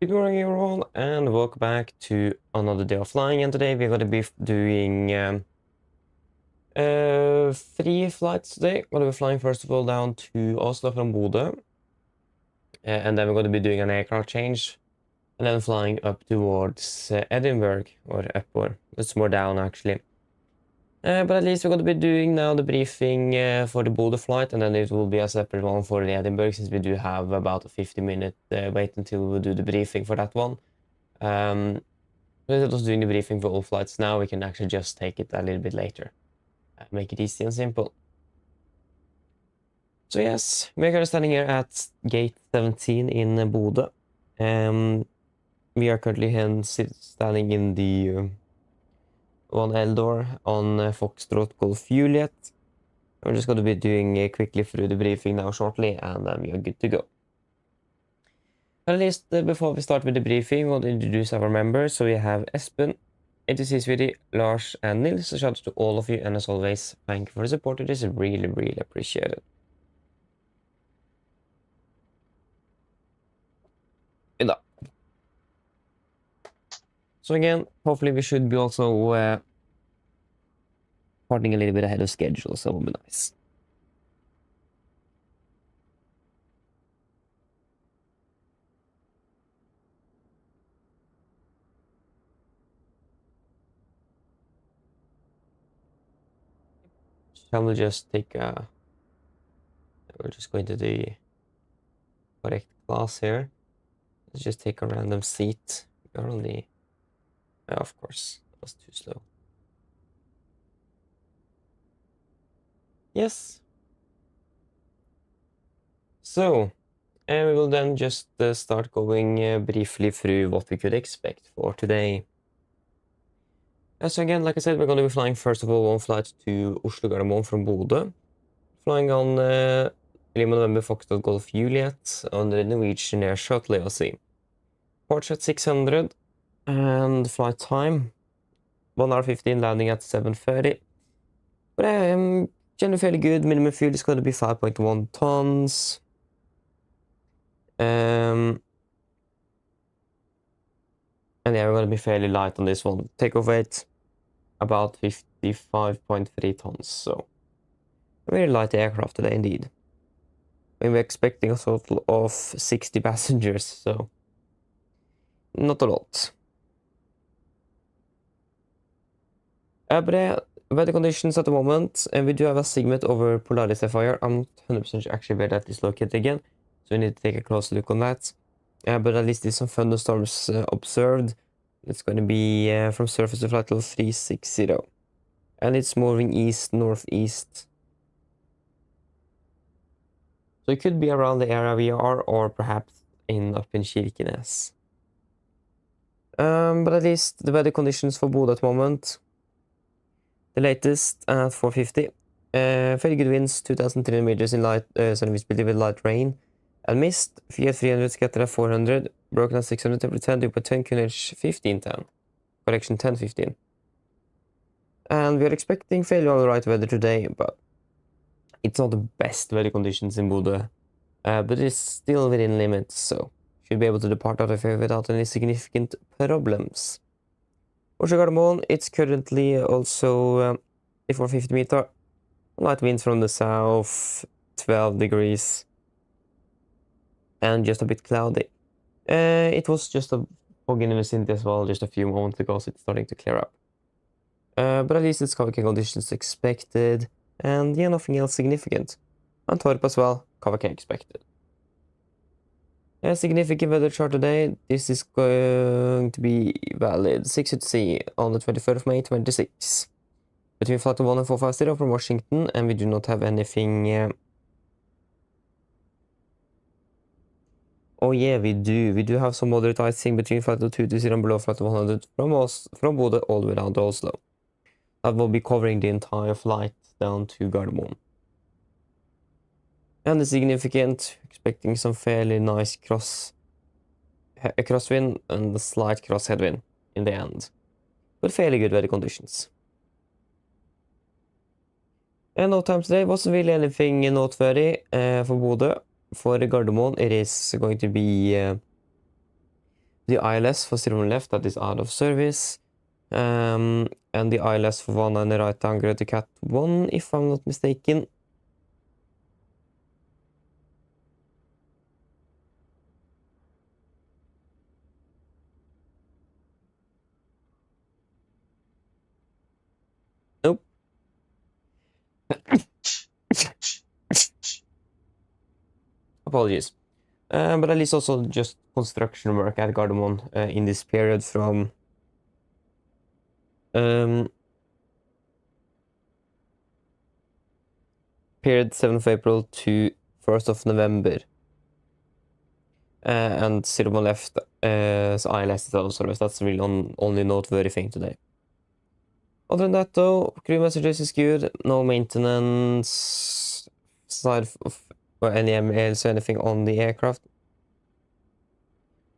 Good morning everyone and welcome back to another day of flying, and today we're going to be doing 3 flights today. We're going to be flying first of all down to Oslo from Bodø, and then we're going to be doing an aircraft change and then flying up towards Edinburgh, or upward. It's more down actually. But at least we're going to be doing now the briefing for the Bodø flight, and then it will be a separate one for the Edinburgh, since we do have about a 50-minute wait until we do the briefing for that one. Instead of doing the briefing for all flights now, we can actually just take it a little bit later. Make it easy and simple. So yes, we're currently standing here at gate 17 in Bodø. We are currently standing in the 1L door on Foxtrot Golf Juliet. We're just going to be doing quickly through the briefing now shortly, and then we are good to go. At least before we start with the briefing, we'll introduce our members. So we have Espen, 8650, Lars, and Nils. So shout out to all of you, and as always, thank you for the support. It is really appreciated. So again, hopefully we should be also starting a little bit ahead of schedule, so it will be nice. Shall we just take a... We're just going to the correct class here. Let's just take a random seat. We're on the... of course, that was too slow. Yes. So, we will then just start going briefly through what we could expect for today. So again, like I said, we're going to be flying first of all one flight to Oslo Gardermoen from Bodø. Flying on Lima November Foxtrot Golf Juliet on the Norwegian Air Shuttle AOC. Port at 600 and flight time 1 hour 15, landing at 7:30. But generally fairly good. Minimum fuel is going to be 5.1 tons. And yeah, we're going to be fairly light on this one. Takeoff weight about 55.3 tons. So a very light aircraft today indeed. And we're expecting a total of 60 passengers, so not a lot. But weather conditions at the moment, and we do have a segment over Polaris FIR. I'm not 100% actually where that is located again, so we need to take a close look on that. But at least there's some thunderstorms observed. It's going to be from surface to flight level 360, and it's moving east-northeast. So it could be around the area we are, or perhaps up in Kirkenes. But at least the weather conditions for Bodø at the moment. The latest at 450. Very good winds, 2,300 meters in light sun visibility with light rain and mist. Fiat 300, scatter at 400, broken at 600, temperature 10, dew point 10, QNH 1510. Correction 1015. And we are expecting fairly alright weather today, but it's not the best weather conditions in Bodø. But it's still within limits, so should be able to depart out of here without any significant problems. Oslo Gardermoen, it's currently also 450 meter. Light winds from the south, 12 degrees. And just a bit cloudy. It was just a fog in the vicinity as well, just a few moments ago, so it's starting to clear up. But at least it's cover conditions expected. And yeah, nothing else significant. And Torp as well, cover expected. A significant weather chart today. This is going to be valid 6 at sea on the 23rd of May 26. Between flight 1 and 450 from Washington, and we do not have anything... Oh yeah, we do. We do have some moderate icing between flight 220 and below flight 100 from Bodø all the way down to Oslo. That will be covering the entire flight down to Gardermoen. And the significant, expecting some fairly nice crosswind and a slight cross headwind in the end. But fairly good weather conditions. And no time today wasn't really anything noteworthy for Bodø. For Gardermoen, it is going to be the ILS for Zero left that is out of service, and the ILS for one and the right angle to Cat 1, if I'm not mistaken. Nope. Apologies. But at least also just construction work at Gardermoen in this period from period 7th of April to 1st of November. And Zero left ILS is out of service. That's really only noteworthy thing today. Other than that, though, crew messages is good. No maintenance side of or any emails or anything on the aircraft.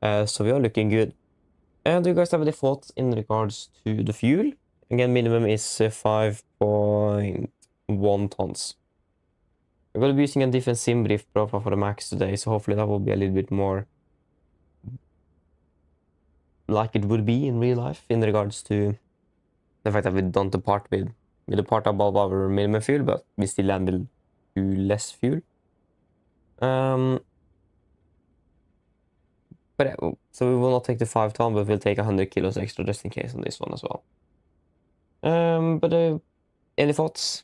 So we are looking good. And do you guys have any thoughts in regards to the fuel? Again, minimum is 5.1 tons. We're going to be using a different sim brief profile for the max today, so hopefully that will be a little bit more like it would be in real life in regards to the fact that we don't depart with depart above our minimum fuel, but we still land with less fuel. But yeah, so we will not take the 5 ton, but we'll take 100 kilos extra just in case on this one as well. But any thoughts?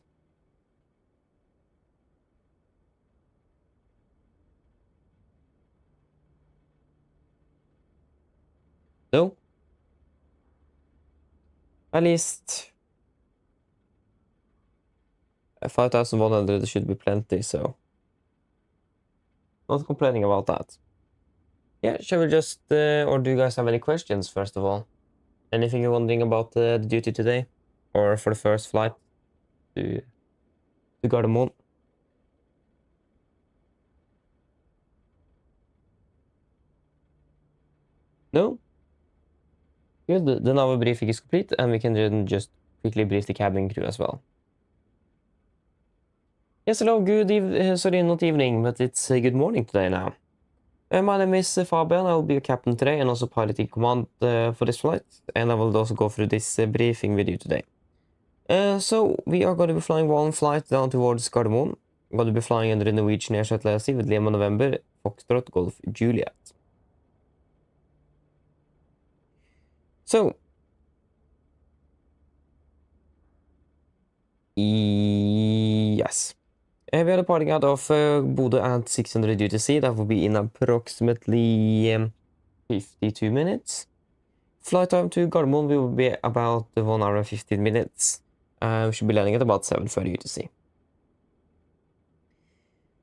No? At least 5,100 should be plenty, so not complaining about that. Yeah, shall we just, or do you guys have any questions first of all? Anything you're wondering about the duty today? Or for the first flight to Gardermoen? No? Good, then our briefing is complete and we can then just quickly brief the cabin crew as well. Yes, hello, sorry, not evening, but it's good morning today now. My name is Fabian. I will be your captain today and also pilot in command for this flight. And I will also go through this briefing with you today. So we are going to be flying one flight down towards Gardermoen. I'm going to be flying under the Norwegian Air Shuttle LC with Lima November, Foxtrot, Golf, Juliet. So, yes. We are departing out of Bodø at 600 UTC. That will be in approximately 52 minutes. Flight time to Gardermoen will be about 1 hour and 15 minutes. We should be landing at about 7:30 UTC.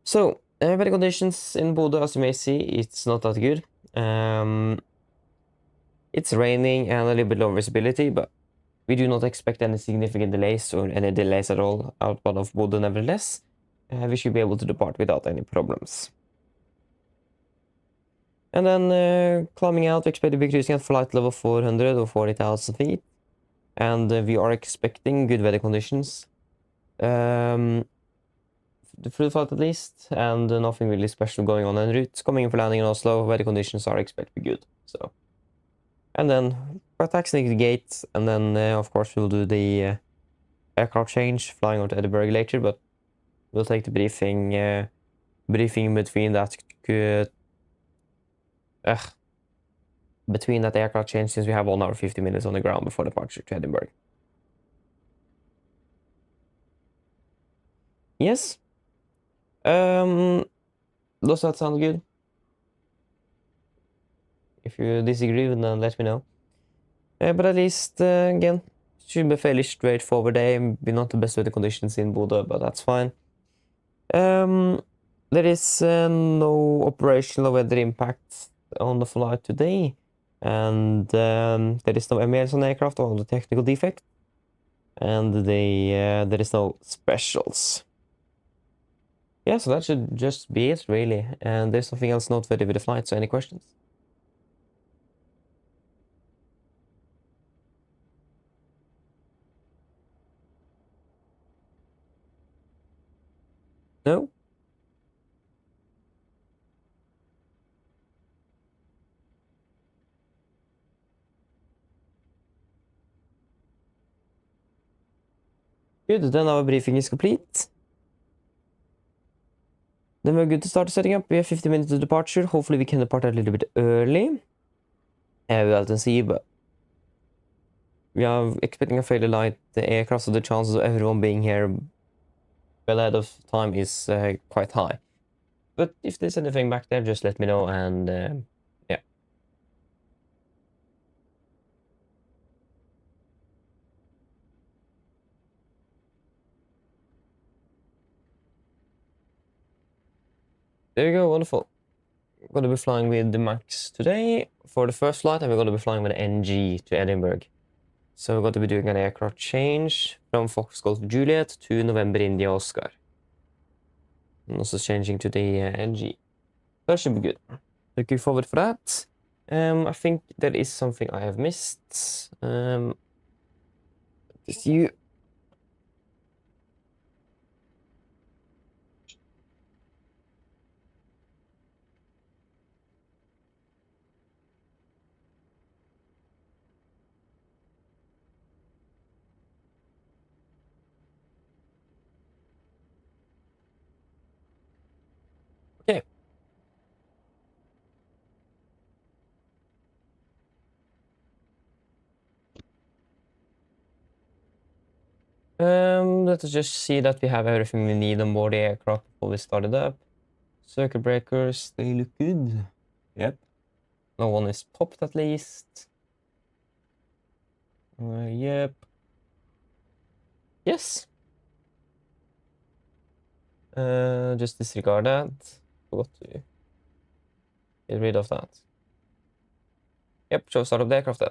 So, weather conditions in Bodø, as you may see, it's not that good. It's raining and a little bit low visibility, but we do not expect any significant delays or any delays at all outbound of Bodø nevertheless. We should be able to depart without any problems. And then climbing out, we expect to be cruising at flight level 400 or 40,000 feet. And we are expecting good weather conditions. The full flight at least, and nothing really special going on en route. Coming in for landing in Oslo, weather conditions are expected to be good. So, and then we're taxiing the gate, and then of course we'll do the aircraft change, flying over to Edinburgh later, but we'll take the briefing in between that between that aircraft change, since we have 1 hour 50 minutes on the ground before departure to Edinburgh. Yes. Does that sound good? If you disagree, then let me know. But at least, again, should be fairly straightforward day. Be not the best weather conditions in Bodø, but that's fine. There is no operational weather impact on the flight today, and there is no emails on the aircraft or the technical defect, and there is no specials. Yeah, so that should just be it, really, and there's nothing else noteworthy with the flight, so any questions? No? Good, then our briefing is complete. Then we're good to start setting up. We have 50 minutes to departure. Hopefully we can depart a little bit early. We'll have to see, but we are expecting a fairly light aircraft, so the chances of everyone being here well ahead of time is quite high. But if there's anything back there, just let me know, and yeah. There you go, wonderful. We're going to be flying with the MAX today for the first flight, and we're going to be flying with the NG to Edinburgh. So we're going to be doing an aircraft change from Fox Golf Juliet to November India Oscar. And also changing to the NG. That should be good. Looking forward for that. I think there is something I have missed. Just you. Okay. Let's just see that we have everything we need on board the aircraft before we started up. Circuit breakers, they look good. Yep. No one is popped at least. Yep. Yes. Just disregard that. Forgot to get rid of that. Yep, show start of the aircraft then.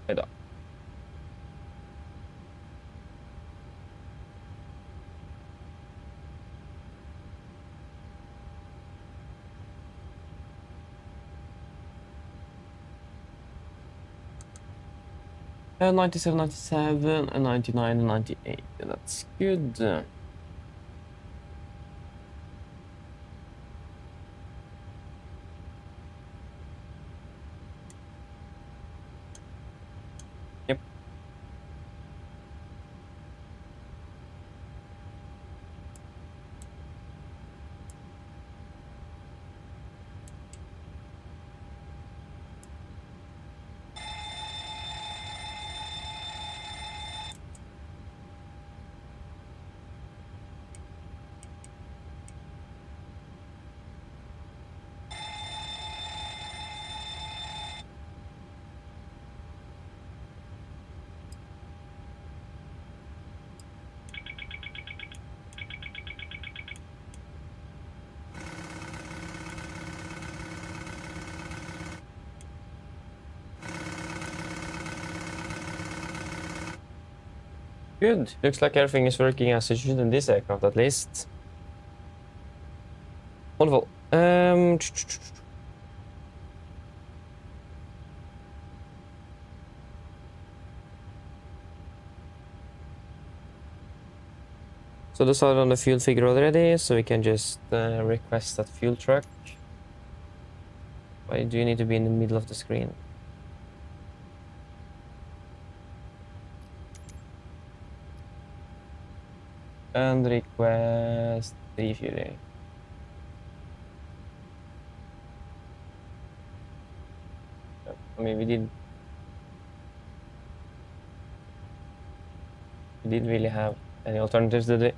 Head up. And 97, 97, and 99, and 98. That's good. Yep. Good. Looks like everything is working as it should in this aircraft, at least. Wonderful. So decided on the fuel figure already, so we can just request that fuel truck. Why do you need to be in the middle of the screen? And request refueling. I mean, we didn't really have any alternatives, did we?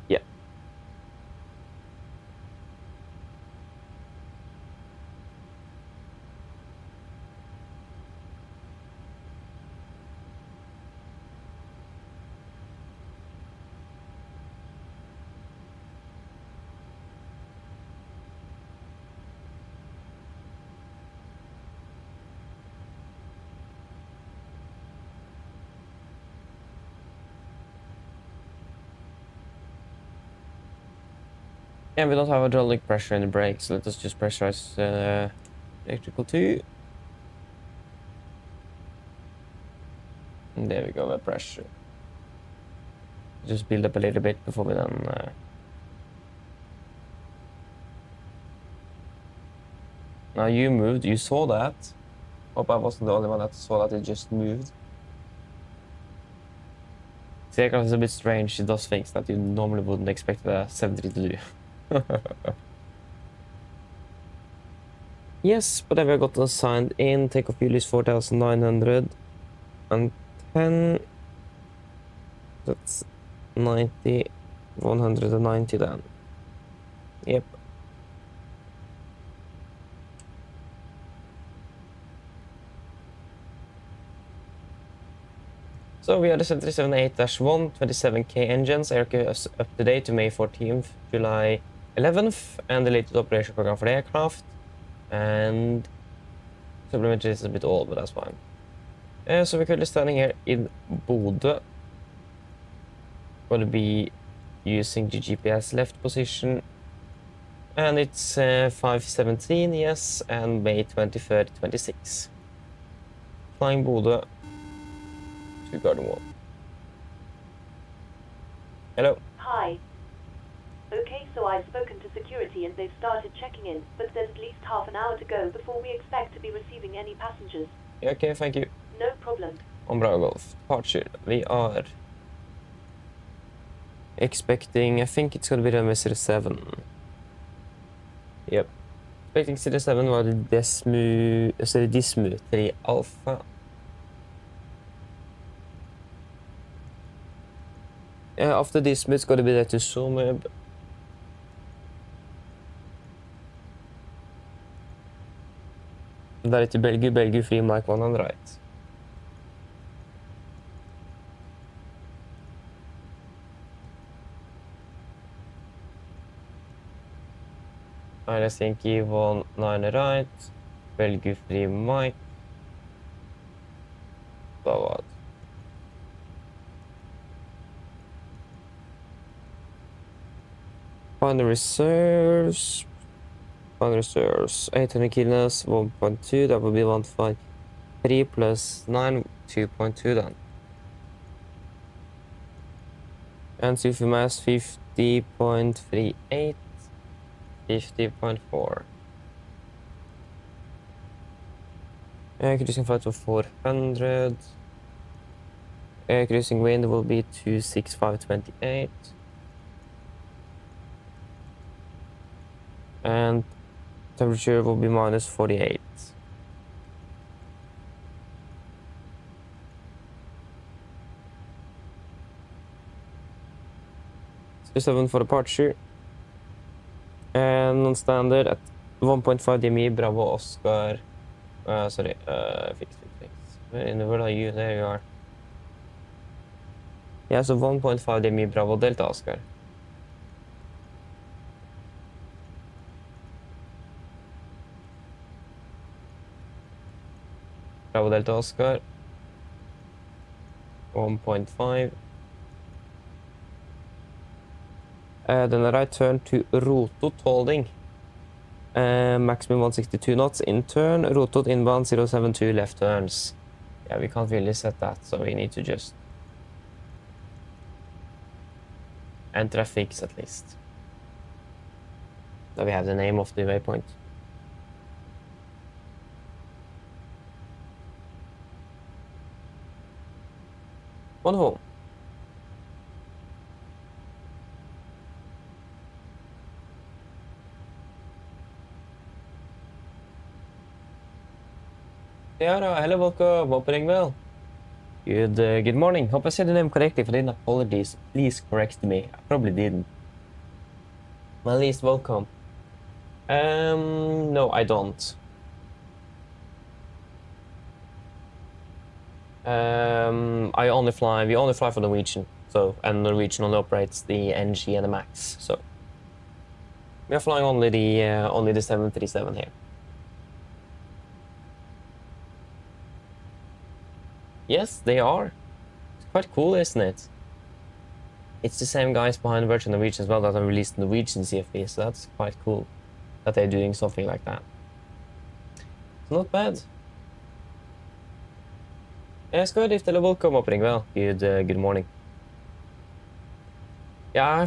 Yeah. Yeah, we don't have hydraulic pressure in the brakes. Let us just pressurize electrical 2. And there we go, with pressure. Just build up a little bit before we then... Now you moved, you saw that. Hope I wasn't the only one that saw that it just moved. The aircraft is a bit strange, it does things that you normally wouldn't expect a 73 to do. Yes, but then we got us signed in. Takeoff fuel is 4,910. That's 90, 190 then. Yep. So we are the 737-8-1, 27K engines, aircraft up to date to May 14th, July 11th, and the latest operation program for the aircraft. And supplementary is a bit old, but that's fine. So we're currently standing here in Bodø. Going to be using the GPS left position. And it's 5:17, yes, and May 23rd, 26. Flying Bodø to Garden Wall. Hello. Hi. Okay, so I've spoken to security and they've started checking in, but there's at least half an hour to go before we expect to be receiving any passengers. Yeah, okay, thank you. No problem. On Bravo Golf. Departure. We are expecting, I think it's going to be runway 07. Yep. Expecting 07 var det Dismu 3 Alpha. After Dismu, it's going to be there to Someb. There to Belgium free Mike 1 on the right. Helsinki 19 right, Belgium free Mike. Forward. Find the reserves. 800 kilos, 1.2, that would be 153 plus 9, 2.2 then. And Sufi mass 50.38, 50.4. Cruising flight of 400. Cruising wind will be 26528. And temperature will be minus 48. So 7 for departure. And non-standard at 1.5 DME, Bravo Oscar. Fix. Where in the world are you? There you are. Yeah, so 1.5 DME, Bravo Delta Oscar. Bravo Delta Oscar 1.5. Then a right turn to Rotot holding. Maximum 162 knots in turn. Rotot inbound 072 left turns. Yeah, we can't really set that, so we need to just enter a fix at least. So we have the name of the waypoint. Wonderful. Yeah, hello, welcome. Opening well. Good morning. Hope I said the name correctly. If I didn't, apologies. Please correct me. I probably didn't. Well, at least welcome. No, I don't. We only fly for Norwegian. So, and Norwegian only operates the NG and the Max. So, we are flying only the 737 here. Yes, they are. It's quite cool, isn't it? it's the same guys behind Virtual Norwegian as well that have released Norwegian CFP, so that's quite cool that they're doing something like that. It's not bad. Jeg skal driftele welcome oppring vel. Good morning. Yeah, I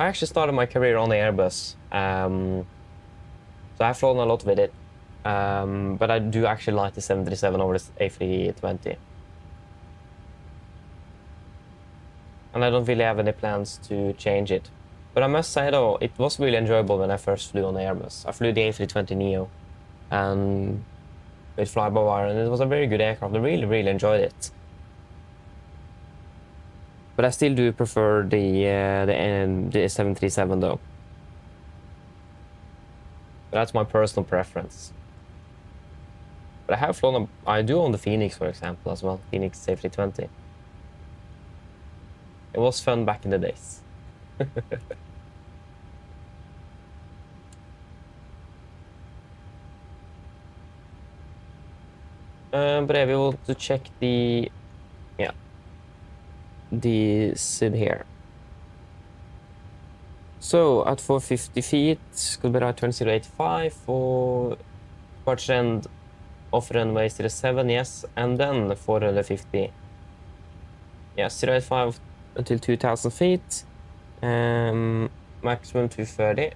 actually started my career on the Airbus. So I've flown a lot with it. But I do actually like the 737 over the A320. And I don't really have any plans to change it. But I must say though, it was really enjoyable when I first flew on the Airbus. I flew the A320neo and with fly-by-wire, and it was a very good aircraft. I really, really enjoyed it. But I still do prefer the 737 though. But that's my personal preference. But I have flown, I do own the Phoenix, for example, as well. Phoenix A320. It was fun back in the days. But yeah, we want to check the SID here. So at 450 feet, could be right turn 085 for departure end off runway 07, yes, and then 450. Yeah, 085 until 2000 feet, maximum 230.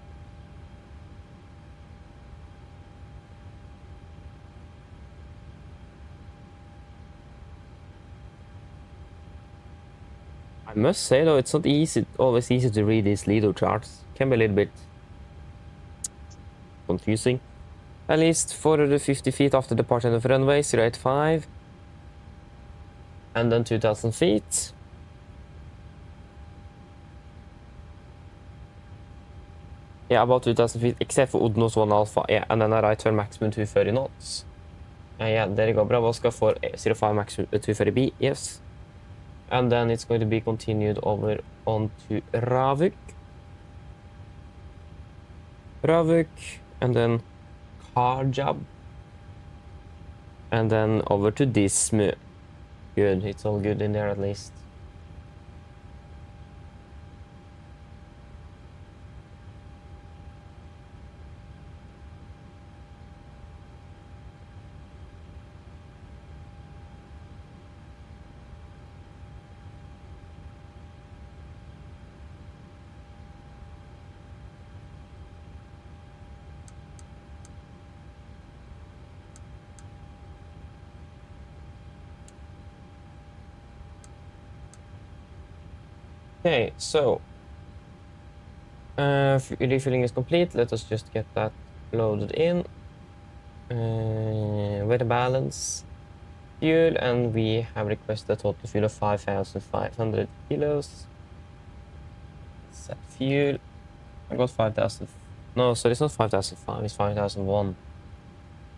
I must say though, it's not always easy to read these Lido charts. Can be a little bit confusing. At least 450 feet after departure of runway 085, and then 2000 feet. Yeah, about 2000 feet, except for Odnos 1 Alpha. Yeah, and then a right turn maximum 230 knots. Yeah, there you go. Bravo Oscar for 05 maximum 230B, yes. And then it's going to be continued over onto Ravik, and then Karjab, and then over to Dismu. Good, it's all good in there at least. Okay, so refilling is complete. Let us just get that loaded in. Weather balance, fuel, and we have requested a total fuel of 5,500 kilos. Set fuel. I got 5,000. No, so it's not 5,005. It's 5,001.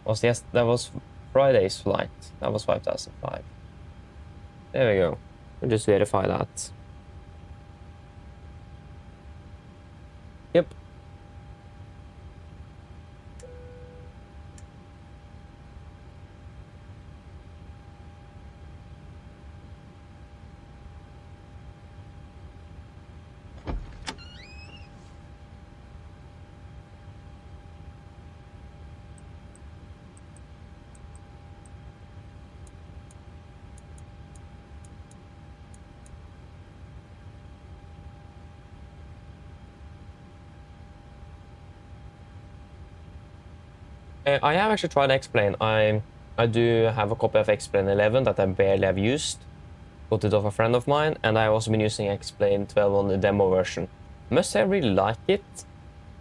Was yes, that was Friday's flight. That was 5,005. There we go. We'll just verify that. Yep. I have actually tried X-Plane. I do have a copy of X-Plane 11 that I barely have used. Got it off a friend of mine, and I've also been using X-Plane 12 on the demo version. Must say I really like it.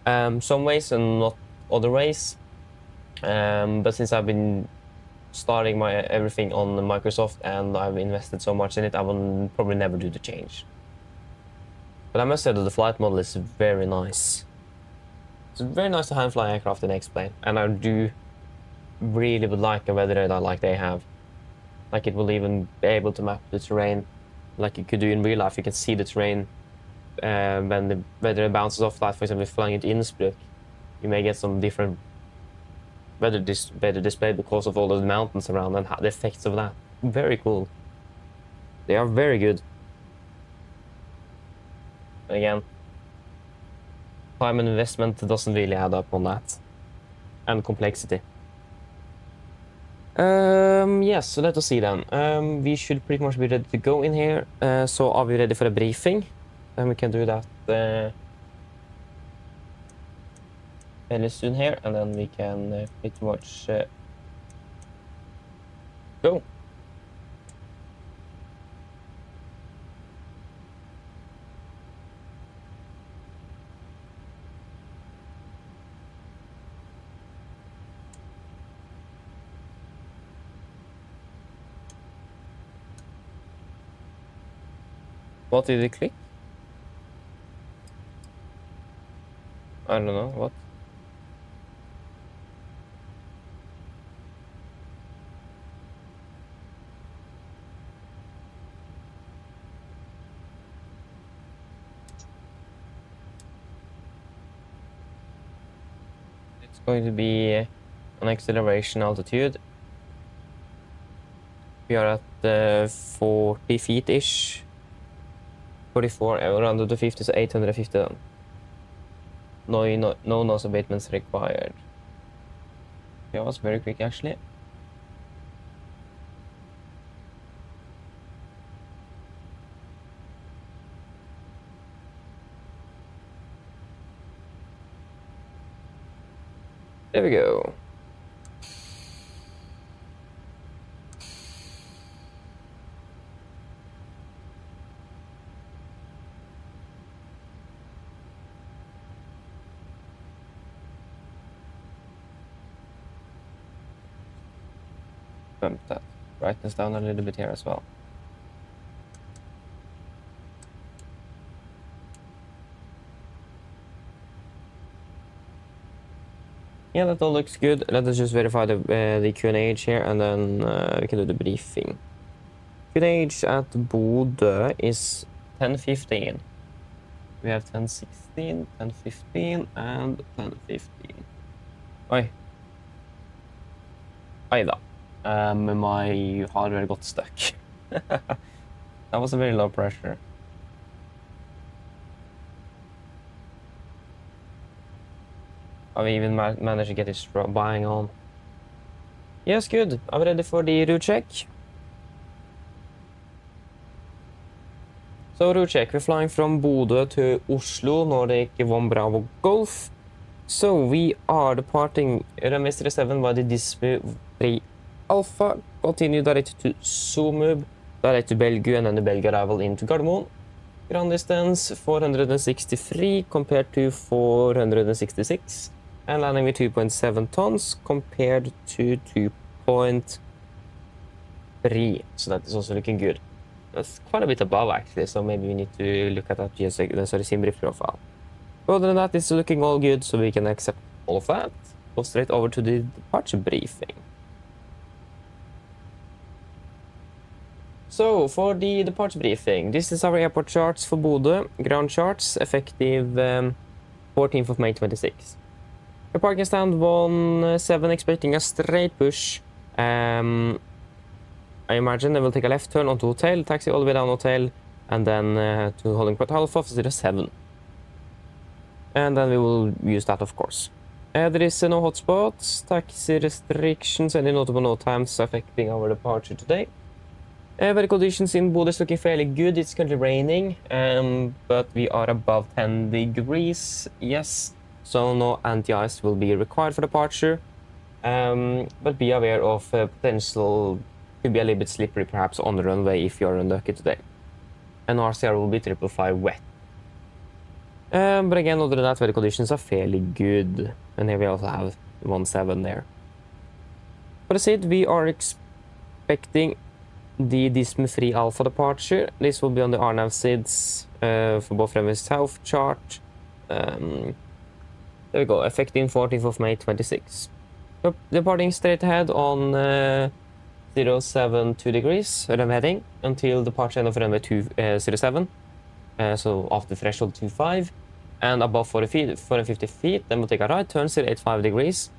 Some ways and not other ways. But since I've been starting my everything on Microsoft and I've invested so much in it, I will probably never do the change. But I must say that the flight model is very nice. It's very nice to hand fly aircraft in X-Plane, and I do really would like a weather radar like they have. Like it will even be able to map the terrain like you could do in real life. You can see the terrain when the weather bounces off, like for example flying into Innsbruck. You may get some different weather display because of all those mountains around and the effects of that. Very cool. They are very good. Again, time and investment doesn't really add up on that. And complexity. Yes, so let us see then. We should pretty much be ready to go in here. So are we ready for a briefing? Then we can do that fairly soon here, and then we can pretty much go. What did it click? I don't know, what? It's going to be an acceleration altitude. We are at 40 feet-ish. 44, around the 50, so 850 then. No nose abatements required. That was very quick actually. There we go. Bump that brightness down a little bit here as well. Yeah, that all looks good. Let us just verify the Q&A here, and then we can do the briefing. Q&A at Bodø is 10:15. We have 10:16, 10:15, and 10:15. Oi. Oi da. My hardware got stuck. That was a very low pressure. I even managed to get it buying on. Yes, good. I'm ready for the route check. So route check, we're flying from Bodø to Oslo Nordic 1 Bravo Golf. So we are departing runway 37 by the Disney 3 Alpha, continue direct to Somub, direct to Belgium, and then the Belgium arrival into Gardermoen. Ground distance 463 compared to 466, and landing with 2.7 tons compared to 2.3. So that is also looking good. That's quite a bit above actually, so maybe we need to look at that SIM profile. Other than that, it's looking all good, so we can accept all of that. Go straight over to the departure briefing. So, for the departure briefing, this is our airport charts for Bodø, ground charts, effective 14th of May 26. Your parking stand 17, expecting a straight push. I imagine they will take a left turn onto hotel, taxi all the way down hotel, and then to holding port Alpha 07. And then we will use that, of course. There is no hotspots, taxi restrictions, any notable no times affecting our departure today. Weather conditions in Bodø is looking fairly good. It's currently raining, but we are above 10 degrees, yes. So no anti-ice will be required for departure. But be aware of potential, could be a little bit slippery perhaps on the runway if you're unlucky today. And RCR will be 555 wet. But again, other than that, weather conditions are fairly good. And here we also have 17 there. For the SID, we are expecting the Disney 3 Alpha departure. This will be on the RNAV SIDs for both runway south chart. There we go, effective 14th of May 26. So departing straight ahead on 072 degrees, runway heading, until departure end of runway 07. So after threshold 25, and above 450 feet, then we'll take a right turn, 085 degrees.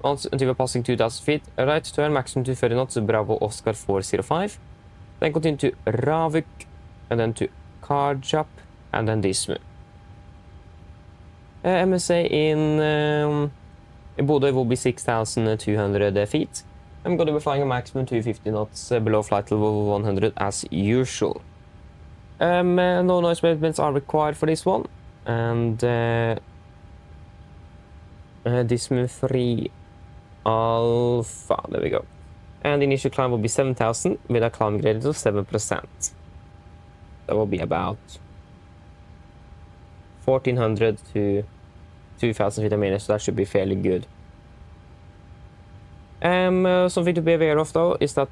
Until we're passing 2,000 feet, a right turn, maximum 230 knots, Bravo Oscar 405. Then continue to Ravik, and then to Karjap, and then Dismu. MSA in Bodø will be 6,200 feet. I'm going to be flying a maximum 250 knots below flight level 100 as usual. No noise measurements are required for this one, and Dismo 3 Alpha, there we go. And the initial climb will be 7,000 with a climb gradient of 7%. That will be about 1,400 to 2,000 feet a minute, so that should be fairly good. Something to be aware of though is that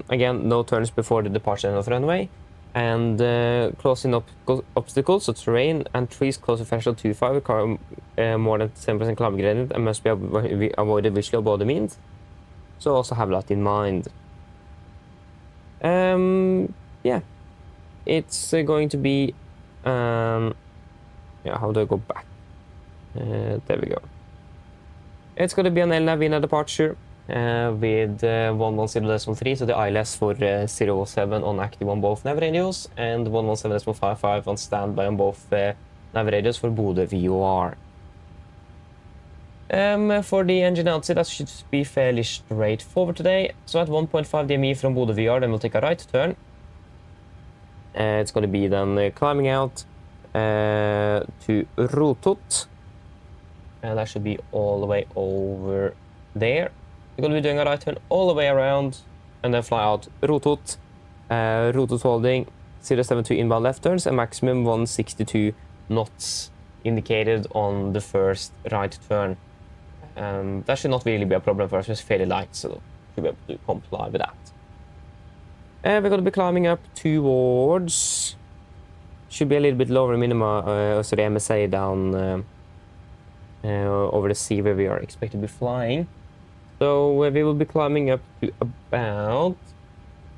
again, no turns before the departure of runway, and closing up obstacles, so terrain and trees close to threshold 2.5 require more than 7% climb gradient and must be avoided visually or body means. So also have that in mind. Yeah, it's going to be yeah, how do I go back? There we go. It's going to be an LNAV departure with 110.3, so the ILS for 07 on active on both nav radios, and 117.55 on standby on both nav radios for Bodø VOR. For the engine outside, that should be fairly straightforward today. So at 1.5 DME from Bodø VR, then we'll take a right turn. It's going to be then climbing out to Rotot. And that should be all the way over there. We're going to be doing a right turn all the way around and then fly out Rotot. Rotot holding 072 inbound left turns and maximum 162 knots indicated on the first right turn. That should not really be a problem for us, it's fairly light, so we'll be able to comply with that. We're going to be climbing up towards, should be a little bit lower minima, so the MSA down over the sea where we are expected to be flying. So we will be climbing up to about,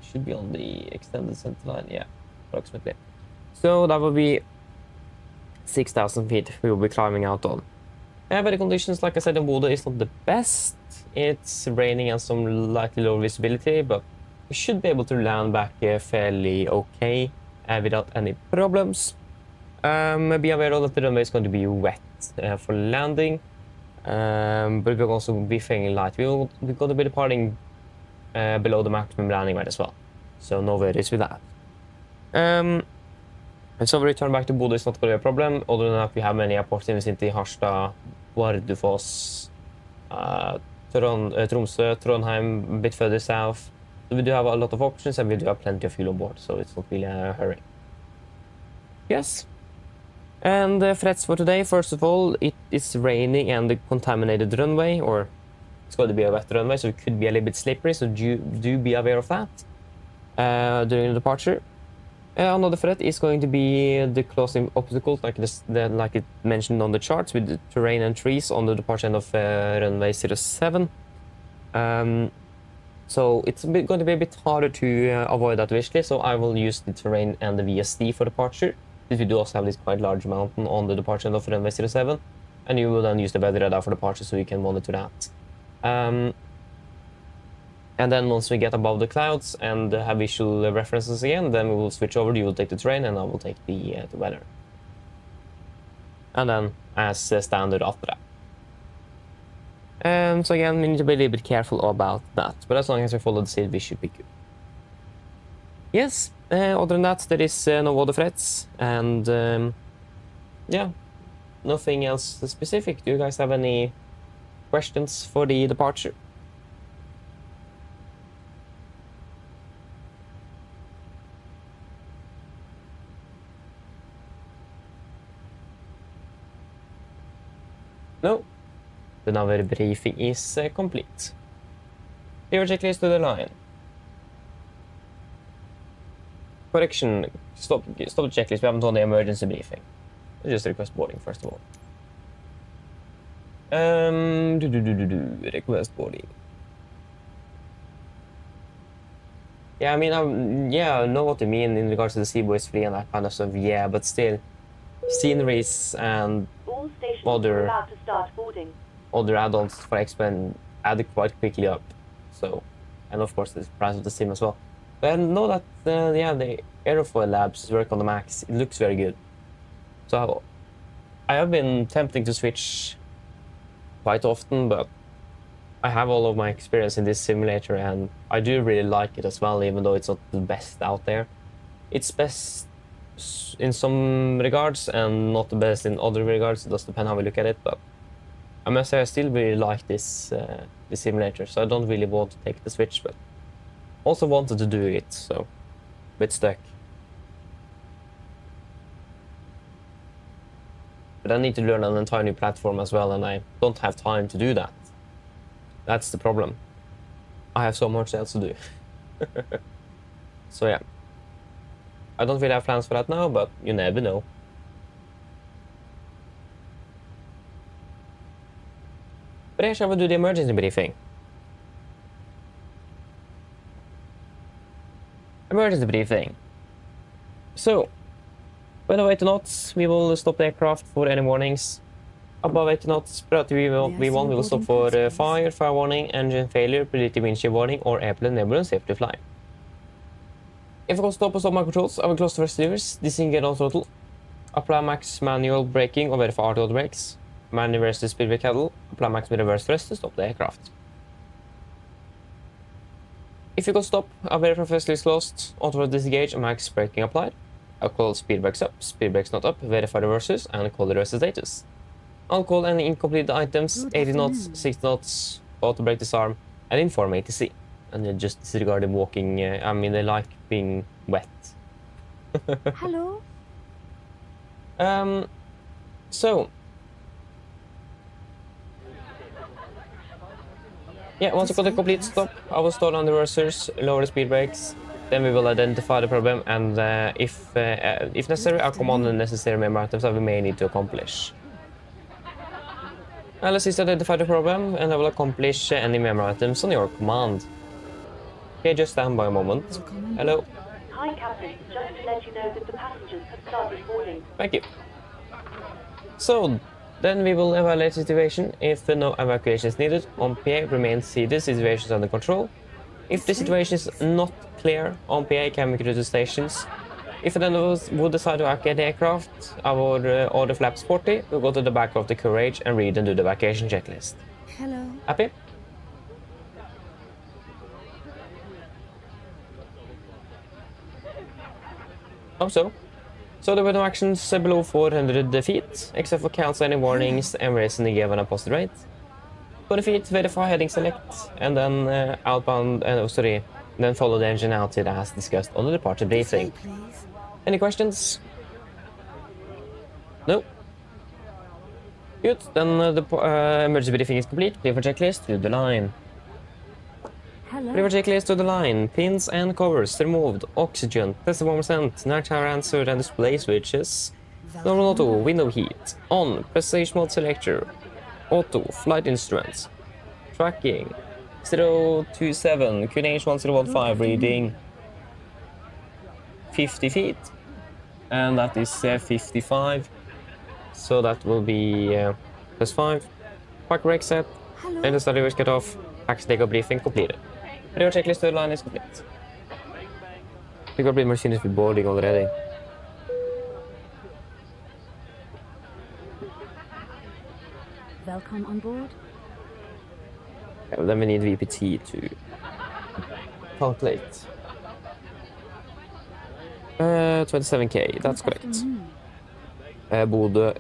should be on the extended center line, yeah, approximately. So that will be 6,000 feet we will be climbing out on. Weather conditions, like I said, in Bodø is not the best. It's raining and some lightly low visibility, but we should be able to land back fairly okay without any problems. Be aware of that the runway is going to be wet for landing, but we'll also be feeling light. We're going to be departing below the maximum landing weight as well, so no worries with that. So return back to Bodø is not going to be a problem. Other than that, we have many airports in the city: Harstad, Bardufoss, Tromsø, Trondheim, a bit further south. So we do have a lot of options and we do have plenty of fuel on board, so it's not really a hurry. Yes. And threats for today, first of all, it is raining and the contaminated runway, or it's going to be a wet runway, so it could be a little bit slippery, so do be aware of that during the departure. Another threat is going to be the closing obstacles, like like it mentioned on the charts, with the terrain and trees on the departure end of runway 07. So it's going to be a bit harder to avoid that visually, so I will use the terrain and the VSD for departure. Since we do also have this quite large mountain on the departure end of runway 07, and you will then use the weather radar for departure so you can monitor that. And then once we get above the clouds and have visual references again, then we will switch over. You will take the terrain and I will take the weather. And then as standard after that. So again, we need to be a little bit careful about that. But as long as we follow the seed, we should be good. Yes, other than that, there is no other threats. And yeah, nothing else specific. Do you guys have any questions for the departure? No, the Navigraph is complete. Your checklist to the line. Correction, stop the checklist, we haven't done the emergency briefing. Just request boarding first of all. Request boarding. Yeah, I mean, yeah, I know what you mean in regards to the Seaboys free and that kind of stuff, yeah, but still, sceneries and other add-ons for X-Men added quite quickly up, so, and of course the price of the sim as well. But I know that yeah, the aerofoil labs work on the max. It looks very good. So I have been tempting to switch quite often, but I have all of my experience in this simulator, and I do really like it as well, even though it's not the best out there. It's best in some regards and not the best in other regards. It does depend how we look at it, but I must say I still really like this simulator, so I don't really want to take the switch, but also wanted to do it, so a bit stuck. But I need to learn an entire new platform as well, and I don't have time to do that. That's the problem. I have so much else to do. So yeah. I don't really have plans for that now, but you never know. But here shall we do the emergency briefing. Emergency briefing. So, above 80 knots, we will stop the aircraft for any warnings. Above 80 knots, V1 we will stop for fire warning, engine failure, predictive windshield warning, or airplane enable safe to fly. If I go stop my controls, I will close the receivers, disengage on throttle, apply max manual braking or verify auto brakes, manual reverse the speed brake handle, apply max reverse thrust to stop the aircraft. If you go stop, a verify thrust is closed, auto disengage and max braking applied. I'll call speed brakes up, speed brakes not up, verify reverses, and call the reverse status. I'll call any incomplete items, 80 knots, 60 knots, auto brake disarm, and inform ATC. And then just disregard the walking, I mean, they like being wet. Hello? So. Yeah, once I got a complete stop, I will start on the reversers, lower the speed brakes, then we will identify the problem, and if necessary, I'll command the necessary memory items that we may need to accomplish. Let's identify the problem, and I will accomplish any memory items on your command. Okay, just stand by a moment. Hello. Hi, Captain. Just to let you know that the passengers have started boarding. Thank you. So, then we will evaluate the situation. If no evacuation is needed, on PA remains seated, situation is under control. If the situation is not clear, on PA can we go to the stations. If none of us would decide to evacuate the aircraft, I would order flaps 40, we'll go to the back of the courage and read and do the evacuation checklist. Hello. Happy? Hope so. So there were no actions below 400 feet, except for cancel any warnings and raising the given a positive rate. 20 feet, verify heading select, and then outbound, then follow the engine outside as discussed on the departure briefing. Any questions? No? Good, then the emergency briefing is complete. Clear for checklist to the line. Hello. Clear for checklist to the line. Pins and covers removed. Oxygen, test 1%, night tower answer and display switches. Normal auto, window heat. On, precision mode selector. Auto, flight instruments. Tracking. 027, QNH 1015, reading 50 feet. And that is 55. So that will be +5. Park brake set. And the study was cut off. Action take briefing completed. Your checklist to the line is complete. We got a machine is boarding already. Welcome on board. Yeah, then we need VPT to calculate. 27k, that's correct. Bodø.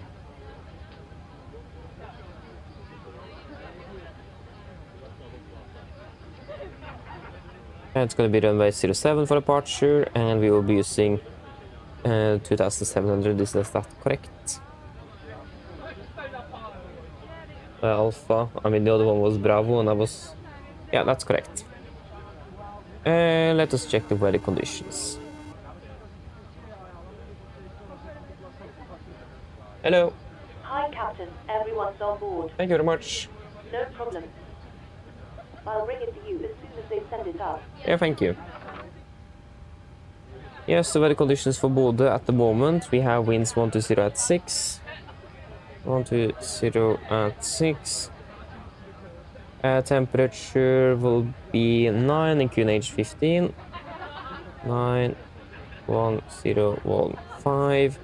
It's going to be runway 07 for departure, and we will be using 2700. Is that correct? Alpha. I mean, the other one was Bravo, and I was... Yeah, that's correct. Let us check the weather conditions. Hello. Hi, Captain. Everyone's on board. Thank you very much. No problem. I'll bring it to you as soon as they send it up. Yeah, thank you. Yes, the weather conditions for Bodø at the moment. We have winds 120 at 6. 120 at 6. Temperature will be 9 in QNH 15. 9, 1, 0, 1, 5.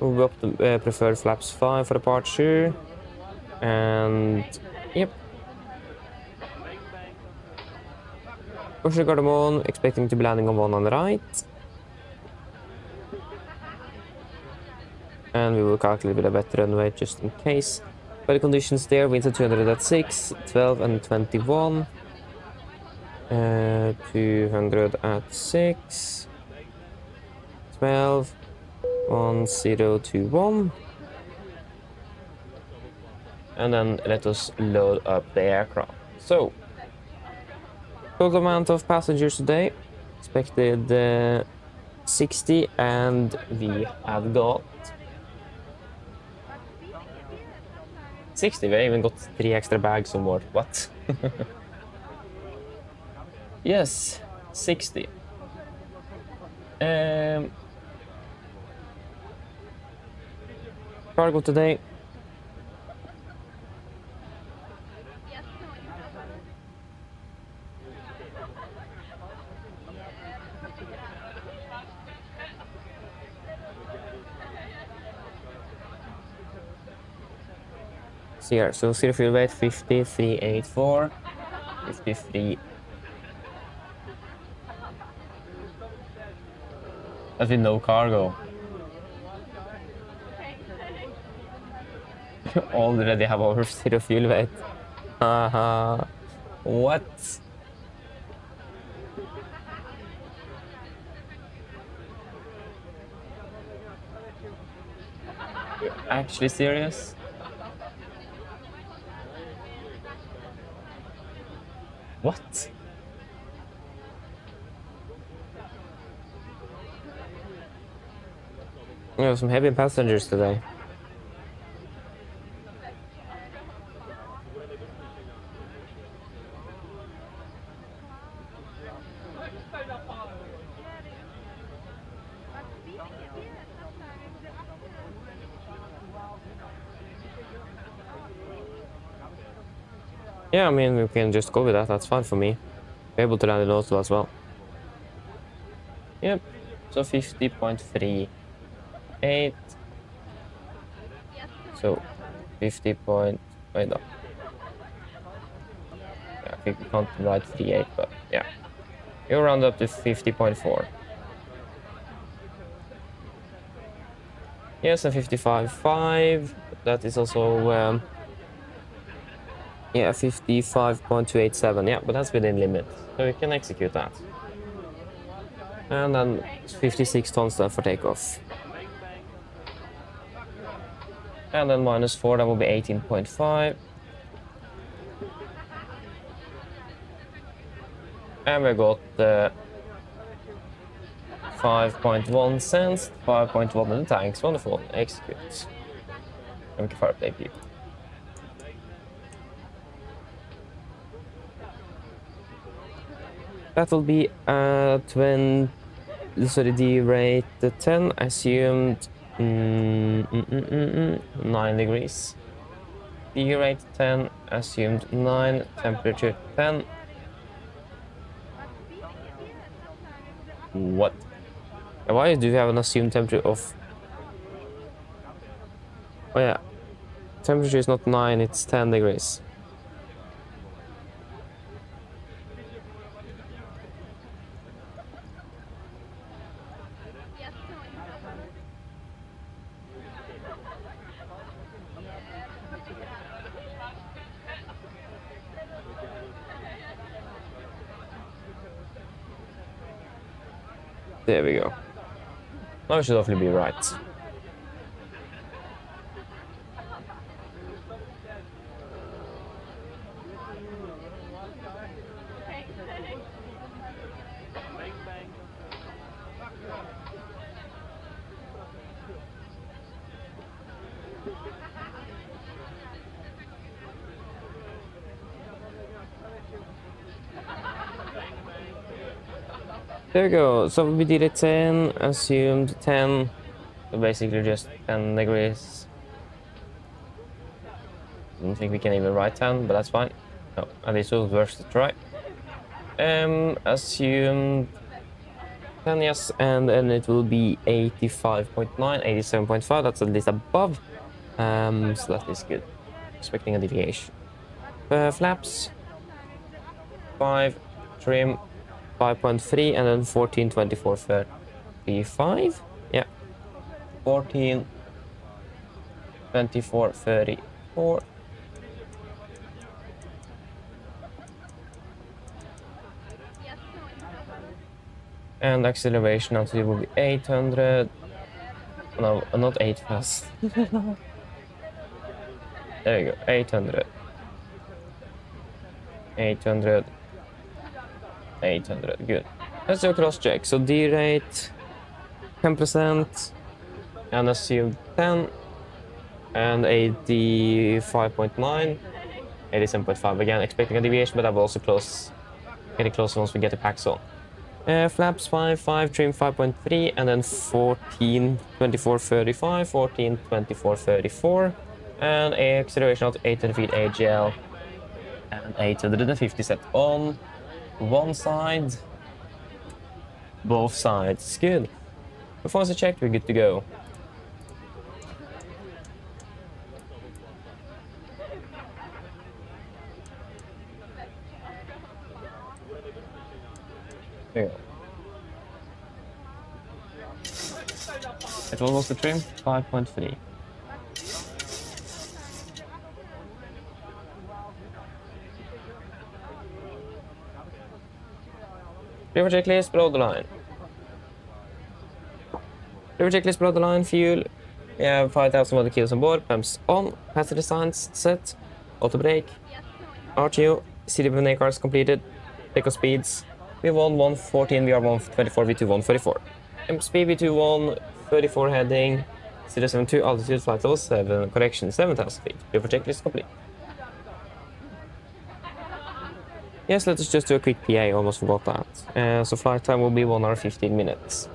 Move up the preferred flaps 5 for departure. And yep. Oslo Gardermoen, expecting to be landing on 1 on the right. And we will calculate with a better runway just in case. Weather conditions there, winds at 200 at 6, 12 and 21. 200 at 6, 12, 1021. And then let us load up the aircraft. So, total amount of passengers today, expected 60, and we have got 60. We even got 3 extra bags or more. What? Yes, 60. Cargo today. So here, so zero fuel weight 5384, 53. That's with no cargo. Already have over zero fuel weight. Haha. What? You're actually serious? What? We have some heavy passengers today. Yeah, I mean, we can just go with that. That's fine for me. Be able to land in Oslo as well. Yep. So 50.38. So 50 point. Wait, no. Yeah, I think we can't write 38, but yeah. You round up to 50.4. Yes, and 55.5. That is also. Yeah, 55.287, yeah, but that's within limit, so we can execute that. And then 56 tons then for takeoff. And then -4, that will be 18.5. And we got 5.1 cents, 5.1 in the tanks, wonderful, execute. Thank you for play, people. That will be D rate 10, assumed 9 degrees. D rate 10, assumed 9, temperature 10. What? Why do you have an assumed temperature of... Oh yeah, temperature is not 9, it's 10 degrees. There we go. Now it should hopefully be right. There we go, so we did it 10, assumed 10, so basically just 10 degrees. I don't think we can even write 10, but that's fine. No, at least it was worth to try. Assumed 10, yes, and then it will be 85.9, 87.5. That's at least above. So that is good. Expecting a deviation. Flaps 5, trim 5.3, and then 14, 24, 35. Yeah, 14, 24, 34. And acceleration actually will be 800. No, not 8 fast. There you go, 800. 800. 800, good. Let's do a cross check. So D rate 10% and assume 10 and 85.9, 87.5 again, expecting a deviation, but I will also get it closer once we get the packs on. Flaps 5, trim 5.3, and then 14, 24, 35, 14, 24, 34, and a acceleration of 800 feet AGL, and 850 set on one side, both sides. Good. Performance check, we're good to go. There you go. And what was the trim? 5.3. River checklist below the line. River checklist below the line. Fuel. We have 5,000 kilos on board. Pumps on. Passenger signs set. Auto brake. RTO. CDVNA cars completed. Takeoff speeds. V1 114, VR 124, V2 134. Speed V2 134 heading. 072 altitude flight level 7. Correction 7,000 feet. River checklist complete. Yes, let's just do a quick PA, almost forgot that. So flight time will be 1 hour 15 minutes.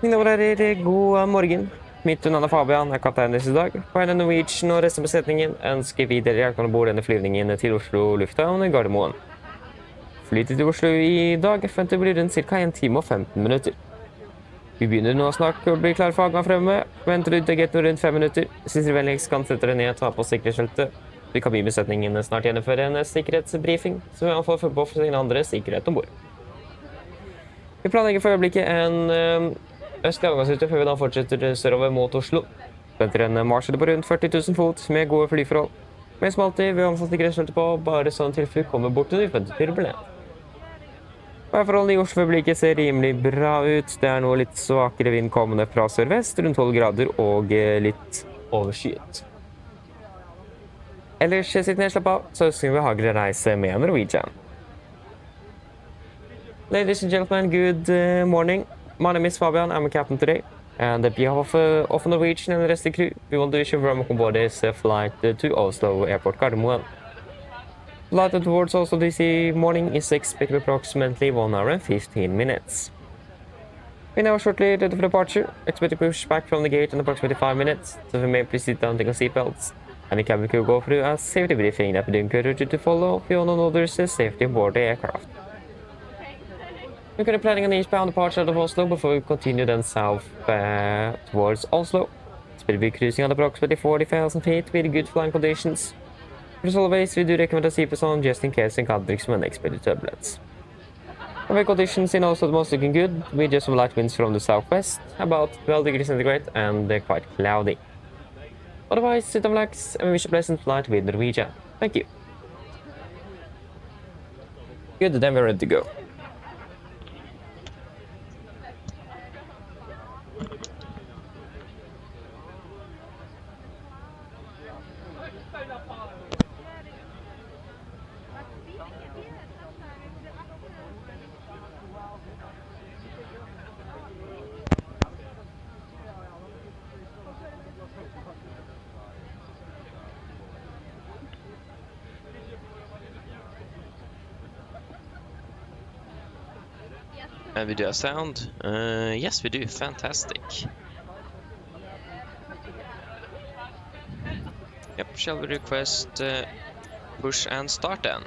Mine damer, god morgen. Mitt navn Fabian, kaptein i dag. På AMD Norwegian og resten av besetningen ønsker vi dere hjelp om bord denne flyvningen til Oslo lufthavn i Gardermoen. Flytet til Oslo i dag forventer blir rundt ca. 1 time og 15 minutter. Vi begynner nå snart å bli klar for avgang fremme. Venter du til rundt 5 minutter. Synes dere vennligst kan sette dere ned og ta på sikkerhetsskiltet. Vi kan be besetningen snart gjennomføre en sikkerhetsbriefing, så vi får følge på for sin andre sikkerhet ombord. Vi planlegger for øyeblikket en østlig avgangsrute før vi da fortsetter sørover mot Oslo. Venter en marsjede på rundt 40 000 fot med gode flyforhold. Men som alltid, vi har fått sikkerhetsskiltet på, bare sånn tilfelle vi kommer bort til uventet turbulent. Værforholdene i Oslo for øyeblikket ser rimelig bra ut. Det er nå litt svakere vind kommende fra sørvest, rundt 12 grader og litt overskyet. Ellers sitter ned, slapp av, så ønsker vi behagelig reise med Norwegian. Ladies and gentlemen, good morning. My name is Fabian, I'm a captain today. And on behalf of Norwegian and the rest of the crew, we want to wish you welcome aboard this flight to Oslo Airport Gardermoen. Flight towards Oslo this morning is expected approximately 1 hour and 15 minutes. We now shortly ready for departure. Expect to push back from the gate in approximately 5 minutes, so if you may please sit down and take your seatbelts. And the cabin crew go through a safety briefing that we encourage you to follow if you want to know there's safety aboard the aircraft. We're currently planning an eastbound departure out of Oslo before we continue then south towards Oslo. We'll be cruising at approximately 40,000 feet with good flying conditions. As always, we do recommend a seatbelt on just in case encountering some unexpected turbulence. The conditions in Oslo are most looking good, with just some light winds from the southwest, about 12 degrees centigrade, and they're quite cloudy. Otherwise, sit and relax, and we wish a pleasant flight with Norwegian. Thank you. Good, then we're ready to go. And we do a sound? Yes, we do. Fantastic. Yep, shall we request push and start then?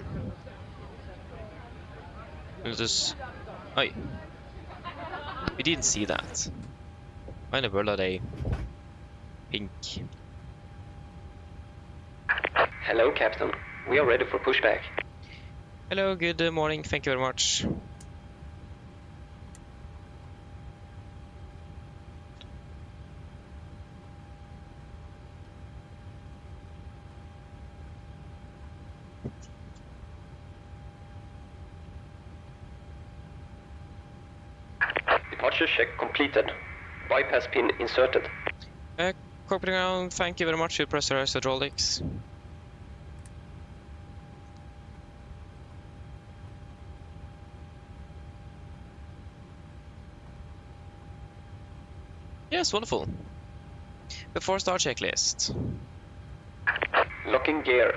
Let us... Oi. We didn't see that. Why in the world are they pink? Hello, Captain. We are ready for pushback. Hello, good morning. Thank you very much. Departure check completed. Bypass pin inserted. Copy ground, thank you very much. You pressurize hydraulics. Yes, wonderful. Before start checklist. Locking gear.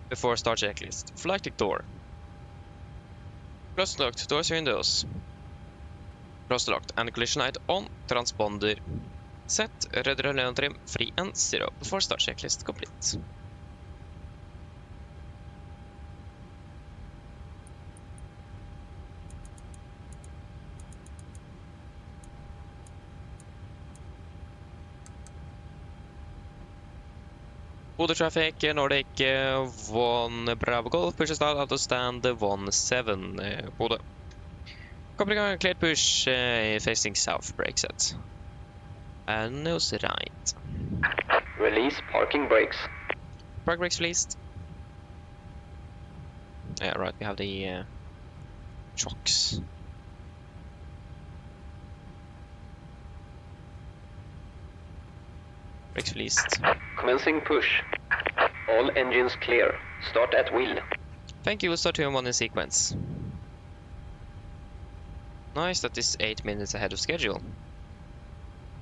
Before start checklist. Flight deck door. Closed locked, doors windows. Closed locked and collision light on. Transponder set. Red relay trim free and 0. Before start checklist complete. Bodø traffic, Nordic 1 Bravo Golf, push start out of stand 17 Bodø. Copy ground, cleared push facing south, brake set. And nose right. Release parking brakes. Park brakes released. Yeah, right, we have the chocks. Brakes released. Commencing push. All engines clear. Start at will. Thank you, we'll start 2 and 1 in sequence. Nice, that is 8 minutes ahead of schedule.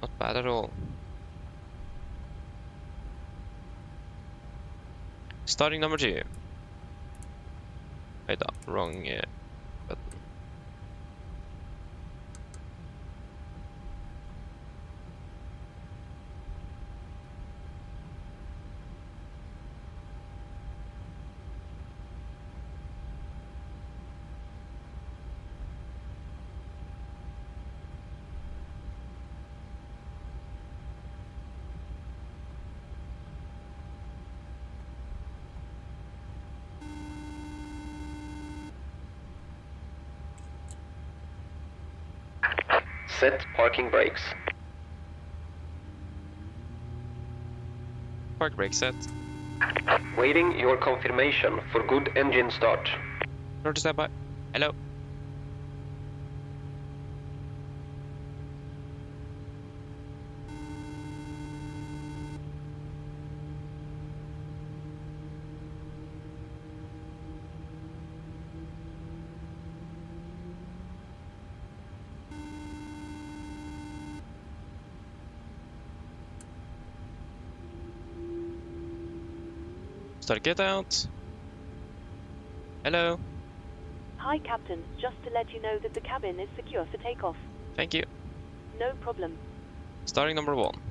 Not bad at all. Starting number 2. Wait, wrong button. Set parking brakes. Park brake set. Waiting your confirmation for good engine start. Roger, standby. Hello. Start get out. Hello. Hi, Captain. Just to let you know that the cabin is secure for takeoff. Thank you. No problem. Starting number 1.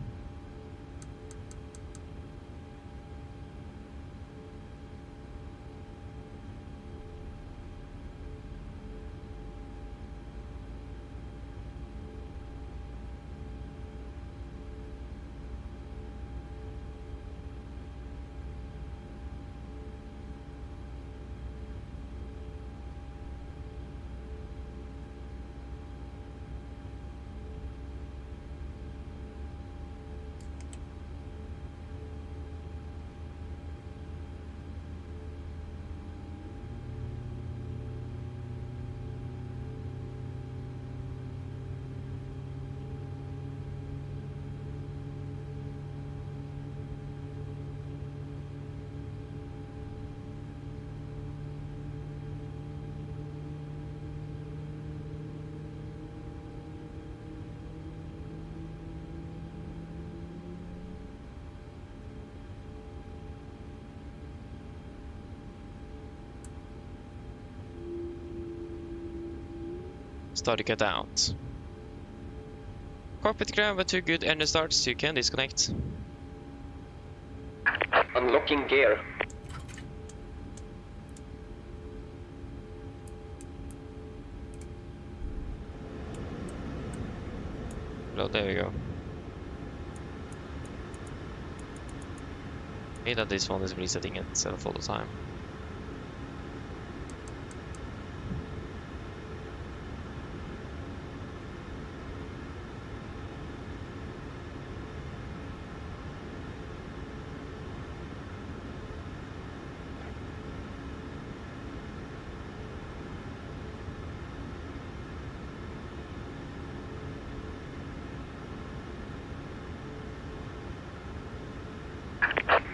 Start to get out. Cockpit grab with 2 good engine starts, you can disconnect. Unlocking gear. Well, there we go. Maybe that this one is resetting itself all the time.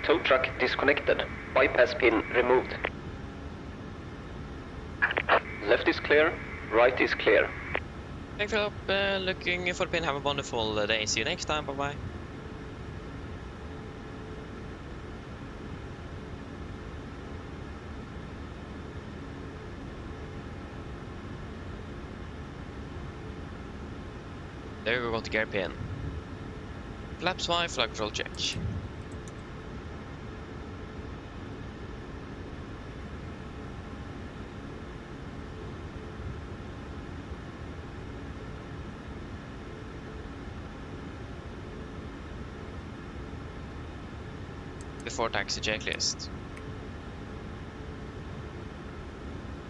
Tow truck disconnected. Bypass pin removed. Left is clear, right is clear. Thank you, Philip. Looking for the pin. Have a wonderful day. See you next time. Bye bye. There we go to gear pin. Flaps Y, flag control check. Before taxi checklist.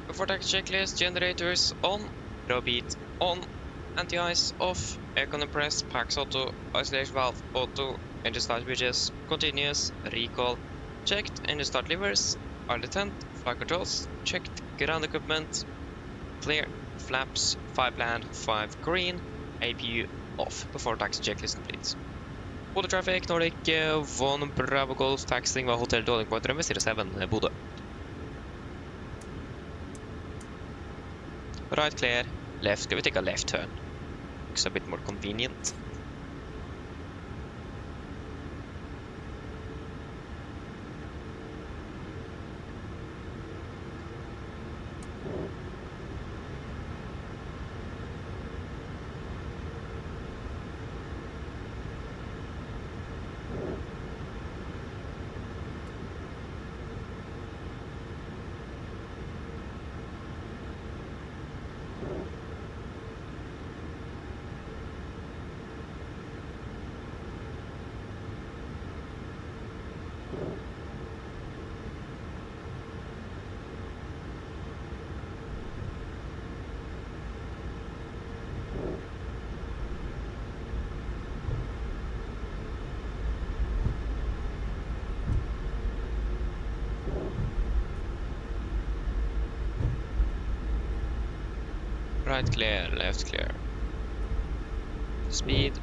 Before taxi checklist, generators on, row beat on, anti-ice off, aircon compressed, packs auto, isolation valve auto, engine start bridges, continuous, recall, checked, engine start levers, idle tent, flight controls, checked, ground equipment, clear, flaps, 5 land, 5 green, APU off, before taxi checklist complete. Bodø traffic, Nordic 1 Bravo Golf, taxiing var Hotel Dwelling Point Runway 07, Bodø. Right clear, left, can we take a left turn? Looks a bit more convenient. Right clear, left clear. Speed.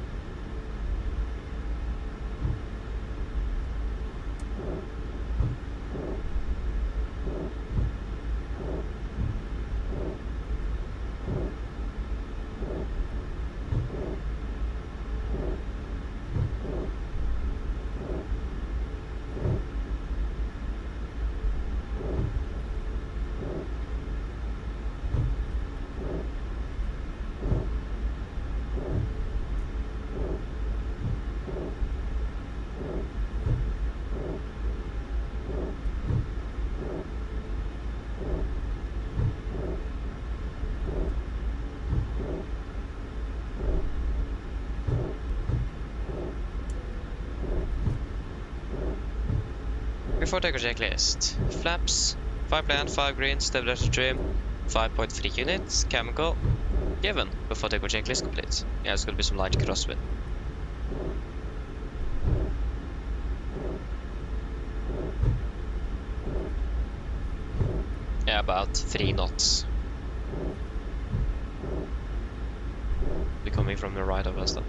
Before takeoff checklist. Flaps, 5 land, 5 green, stabilizer trim, 5.3 units, chemical, given. Before takeoff checklist complete. Yeah, it's gonna be some light crosswind. Yeah, about 3 knots. Be coming from the right of us though.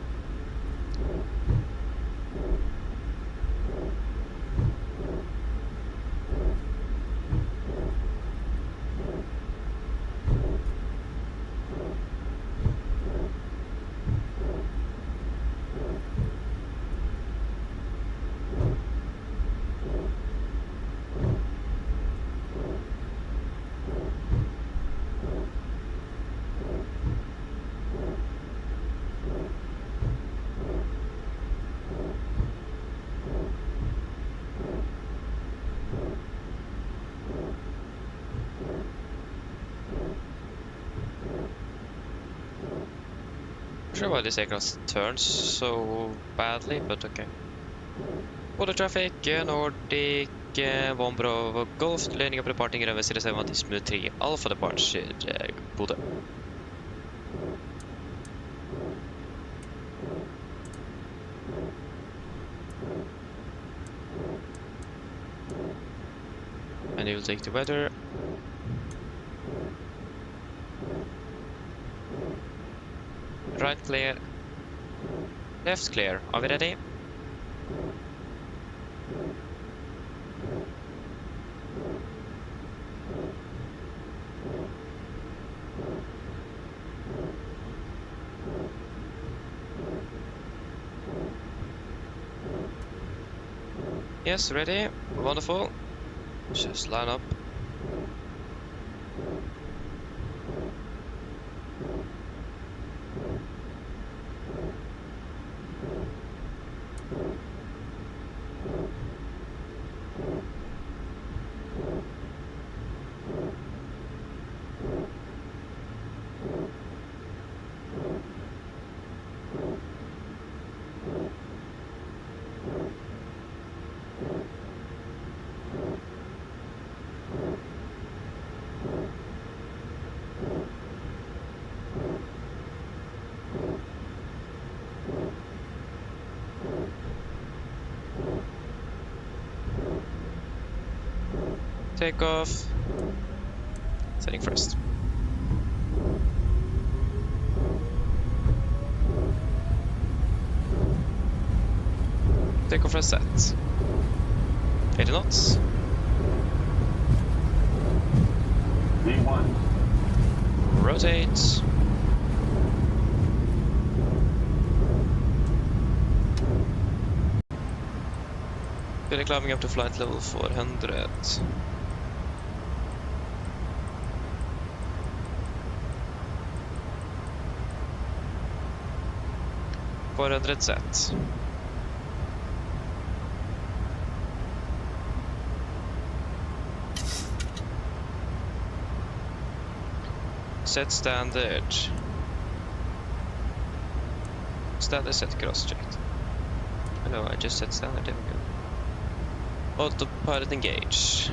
sure why this aircraft turns so badly, but okay. Bodø traffic, Nordic 1 Bravo Golf, landing up departing runway 07 Smooth 3 Alpha departure, Bodø. And you will take the weather. Right clear. Left clear. Are we ready? Yes, ready. Wonderful. Just line up. Take off. Setting first. Take off for a set. 80 knots. V1. Rotate. We're climbing up to flight level 400. 400 set. Set standard. Standard set cross-checked. No, I just set standard, there we go. Autopilot engage.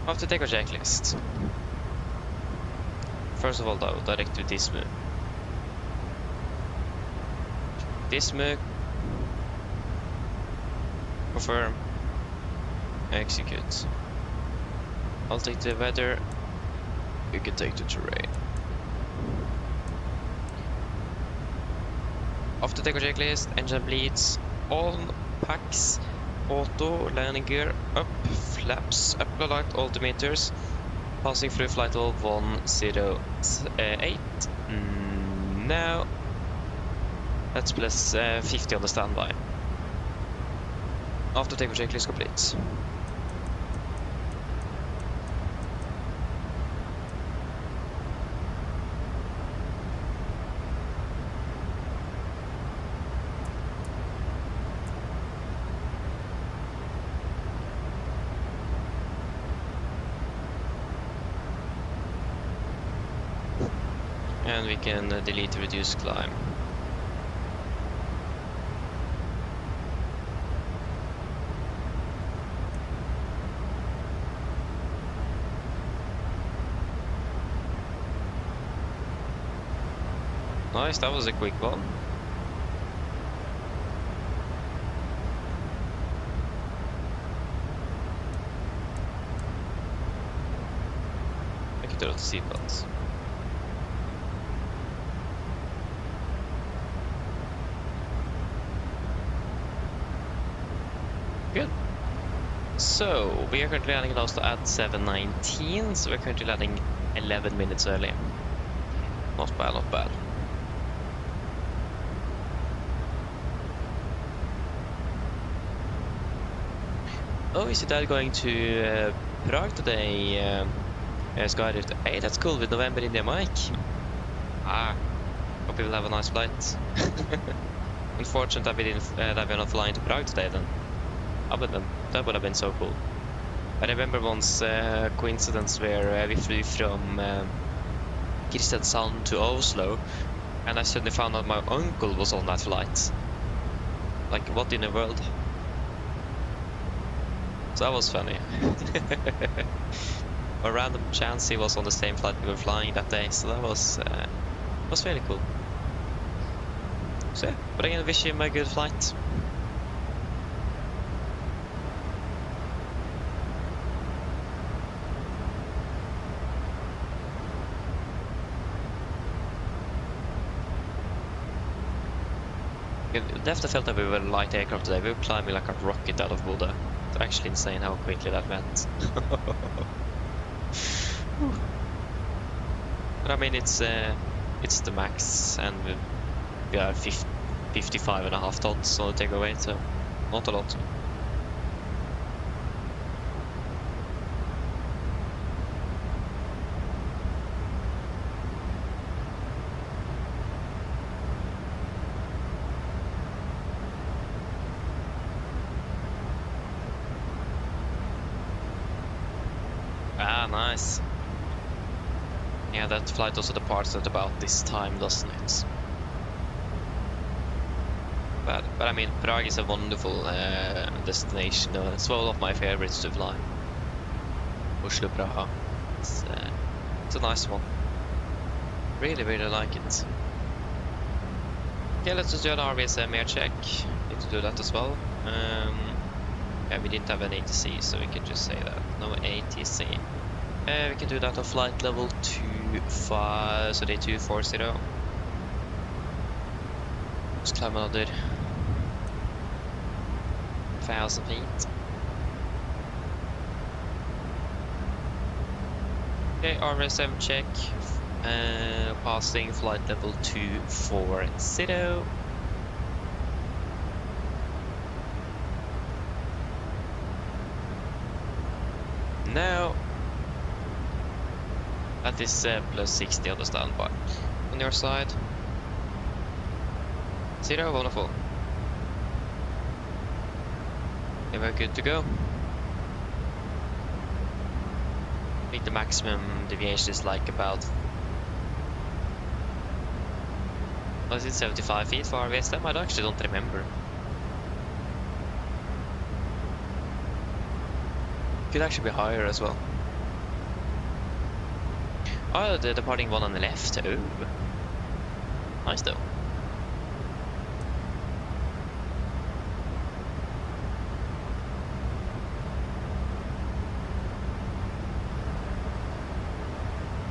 After take our checklist. First of all, though, direct to Dismu. Dismu. Confirm. Execute. I'll take the weather. You can take the terrain. After take our checklist, engine bleeds on, packs, auto, landing gear up, flaps, up light, altimeters, passing through flight level 108. Now, that's plus 50 on the standby. After take our checklist complete. And we can delete reduce climb. Nice, that was a quick one. I can turn off the seatbelts. Good. So, we are currently landing in Oslo at 7:19, so we're currently landing 11 minutes early. Not bad, not bad. Oh, is your dad going to Prague today? Skyrift. Hey, that's cool with November India Mike. Ah, hope you will have a nice flight. unfortunate that we didn't that we're not flying to Prague today. Then that would have been so cool. I remember once coincidence where we flew from Kristiansand to Oslo, and I suddenly found out my uncle was on that flight. Like, what in the world? So that was funny. A random chance he was on the same flight we were flying that day, so that was really cool. So yeah, but again, wish him a good flight. It definitely felt that we were a light aircraft today. We were climbing like a rocket out of Bodø. It's actually insane how quickly that went. But I mean, it's the max, and we are 55.5 tons on the takeaway, so not a lot. Ah, nice. Yeah, that flight also departs at about this time, doesn't it? But I mean, Prague is a wonderful destination. It's one of my favorites to fly. Oslo Praha. It's a nice one. Really, really like it. Okay, let's just do an RVSM air check. Need to do that as well. Yeah, we didn't have an ATC, so we can just say that. No ATC. We can do that on flight level 25, so day 240. Let's climb another 1,000 feet. Okay, RSM check. Passing flight level 240. Now, that is plus 60 on the standby. On your side. 0, wonderful. Okay, we're good to go. I think the maximum deviation is like about, was it 75 feet for RVSM? I actually don't remember. Could actually be higher as well. Oh, the departing one on the left. Oh, nice though.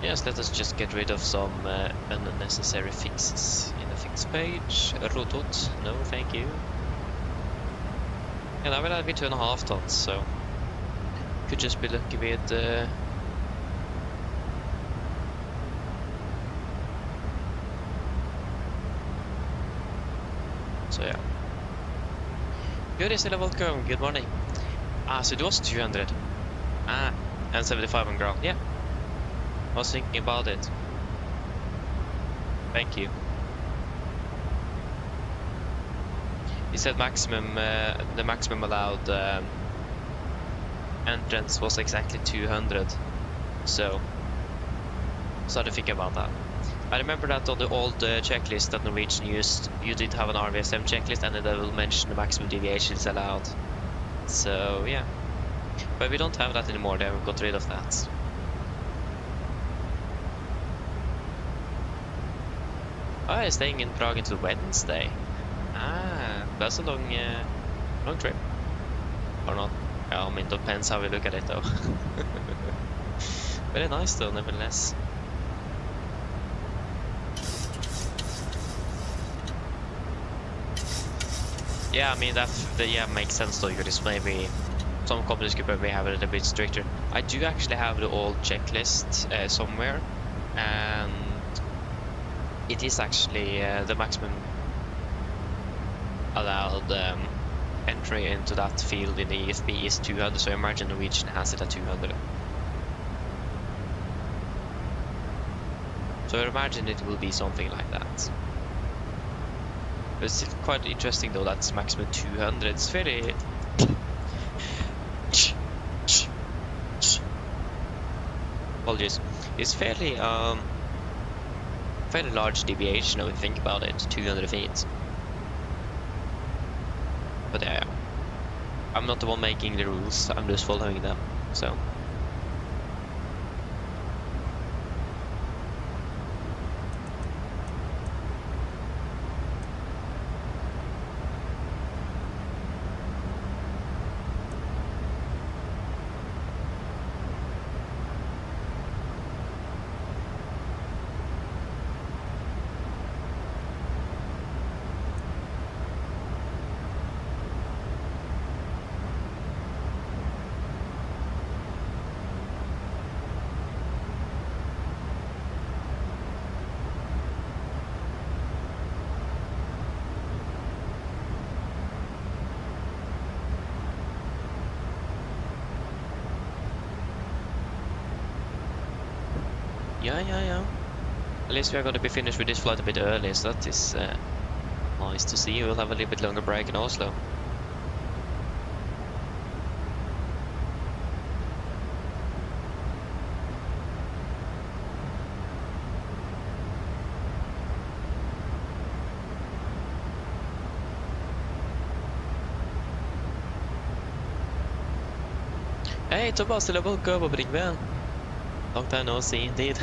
Yes, let us just get rid of some unnecessary fixes in the fix page. Rotot, no thank you. And I will have 2.5 tons, so could just be lucky with so yeah. Good, Isla, welcome, good morning. Ah, so it was 200. Ah, and 75 on ground, yeah. I was thinking about it. Thank you. He said maximum, the maximum allowed entrance was exactly 200. So, started thinking about that. I remember that on the old checklist that Norwegian used, you did have an RVSM checklist, and they will mention the maximum deviations allowed. So yeah, but we don't have that anymore. They have got rid of that. Oh, I'm staying in Prague until Wednesday. Ah, that's a long trip. Or not. Yeah, I mean, it depends how we look at it though. Very nice though, nevertheless. Yeah, I mean, that makes sense though, because maybe some companies could probably have it a little bit stricter. I do actually have the old checklist somewhere, and it is actually the maximum allowed entry into that field in the EFB is 200, so I imagine Norwegian has it at 200. So I imagine it will be something like that. It's still quite interesting though, that's maximum 200. It's fairly... Apologies. It's fairly fairly large deviation if you think about it, 200 feet. But yeah, I'm not the one making the rules, I'm just following them, so. Yeah. At least we are going to be finished with this flight a bit early, so that is nice to see. We'll have a little bit longer break in Oslo. Hey Thomas, hello, welcome over Ringve. Long time no see, indeed.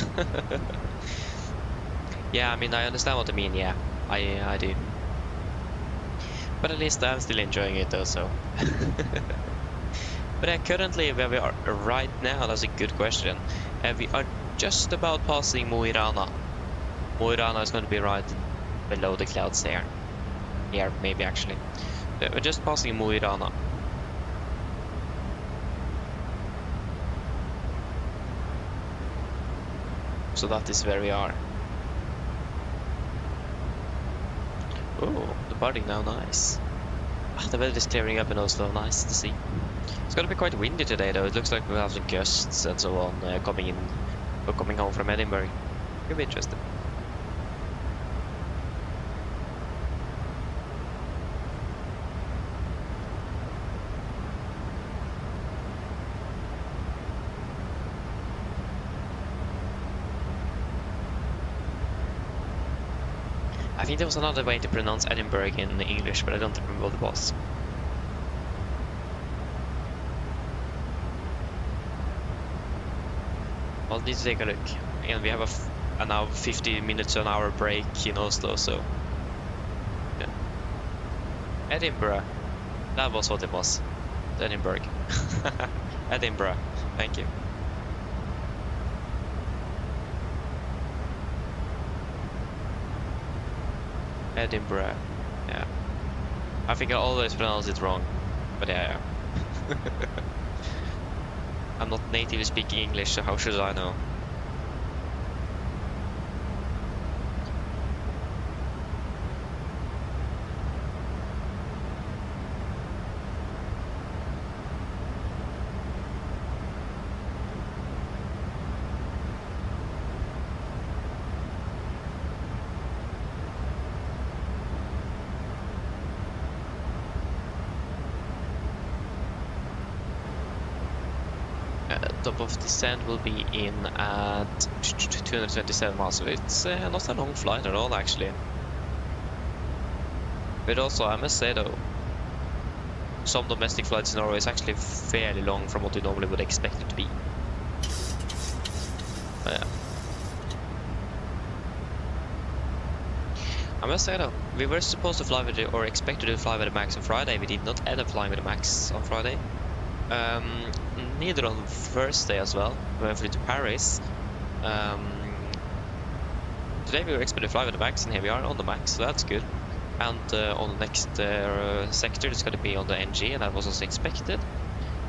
Yeah, I mean, I understand what you mean, yeah. I do. But at least I'm still enjoying it though, so. But currently, where we are right now, that's a good question. We are just about passing Mo i Rana. Mo i Rana is going to be right below the clouds there. Here, maybe actually. We're just passing Mo i Rana. So that is where we are. Oh, the party now, nice. The weather is clearing up in Oslo, nice to see. It's gonna be quite windy today though, it looks like we'll have some gusts and so on coming in, or coming home from Edinburgh. Could be interesting. I think there was another way to pronounce Edinburgh in English, but I don't remember what it was. I'll need to take a look. And we have a now 50 minutes to an hour break in Oslo, so... yeah. Edinburgh. That was what it was. Edinburgh. Edinburgh. Thank you. Edinburgh, yeah. I think I always pronounce it wrong, but yeah. I'm not natively speaking English, so how should I know? Top of descent will be in at 227 miles, so it's not a long flight at all actually. But also I must say though, some domestic flights in Norway is actually fairly long from what you normally would expect it to be. But yeah. I must say though, we were supposed to fly with the, or expected to fly with the MAX on Friday. We did not end up flying with the MAX on Friday. Neither on Thursday as well. We went to Paris. Today we were expected to fly with the MAX, and here we are on the MAX, so that's good. And on the next sector, it's going to be on the NG, and that was also expected.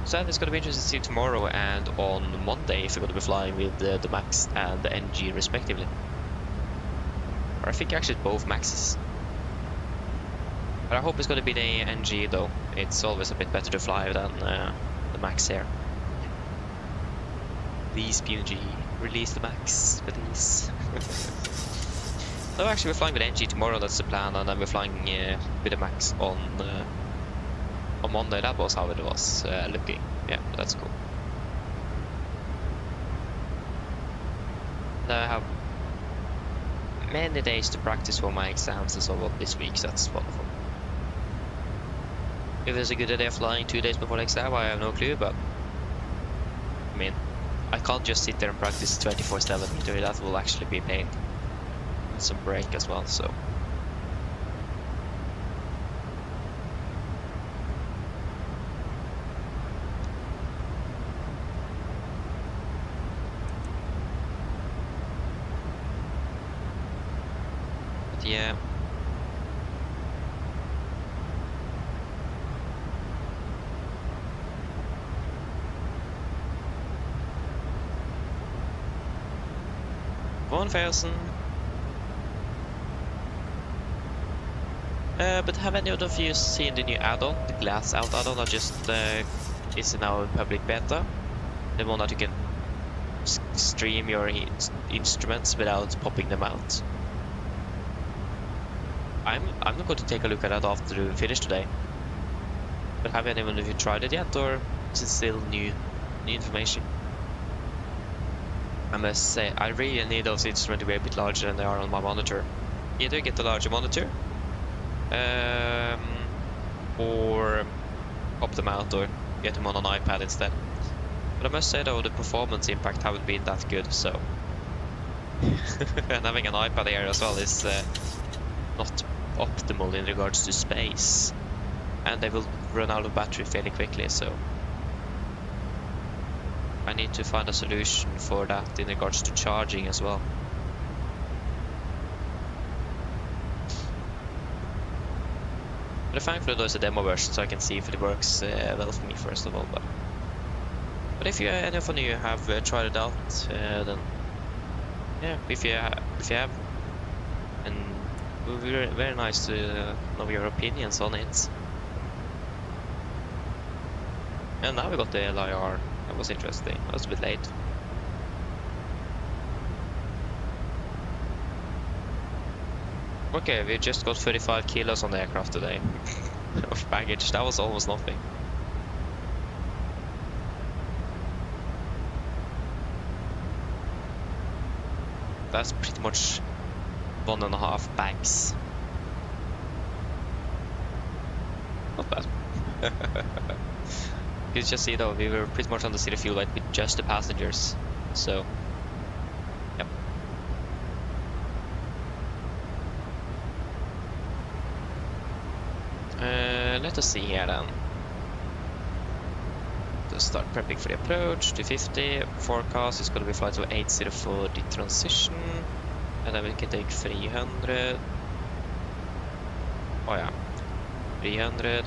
So then it's going to be interesting to see tomorrow and on Monday if we're going to be flying with the MAX and the NG respectively. Or I think actually both MAXes. But I hope it's going to be the NG though. It's always a bit better to fly than the MAX here. Please PMDG, release the MAX, please. No, actually, we're flying with NG tomorrow. That's the plan, and then we're flying with the Max on Monday. That was how it was looking. Yeah, that's cool. I have many days to practice for my exams and so on this week, so that's wonderful. If it's a good idea flying 2 days before the exam, I have no clue, but I mean, I can't just sit there and practice 24/7 either. That will actually be a pain. And some break as well, so. But yeah. $1,000. But have any of you seen the new add-on, the glass out add-on that just is now in public beta? The one that you can stream your instruments without popping them out. I'm not going to take a look at that after we finish today. But have anyone of you tried it yet, or is it still new information? I must say, I really need those instruments to be a bit larger than they are on my monitor. Either get a larger monitor, or pop them out, or get them on an iPad instead. But I must say though, the performance impact haven't been that good, so... and having an iPad here as well is not optimal in regards to space. And they will run out of battery fairly quickly, so... I need to find a solution for that in regards to charging as well. But thankfully there's a demo version, so I can see if it works well for me first of all. But if you any of you have tried it out, then yeah, if you have, and it would be very nice to know your opinions on it. And now we got the LIR. That was interesting. That was a bit late. Okay, we just got 35 kilos on the aircraft today of baggage. That was almost nothing. That's pretty much 1.5 bags. Not bad. You can just see though, we were pretty much on the city fuel light with just the passengers. So, yep. Let us see here then. To start prepping for the approach, 250. Forecast is going to be flight to 80 for the transition. And then we can take 300. Oh yeah. 300.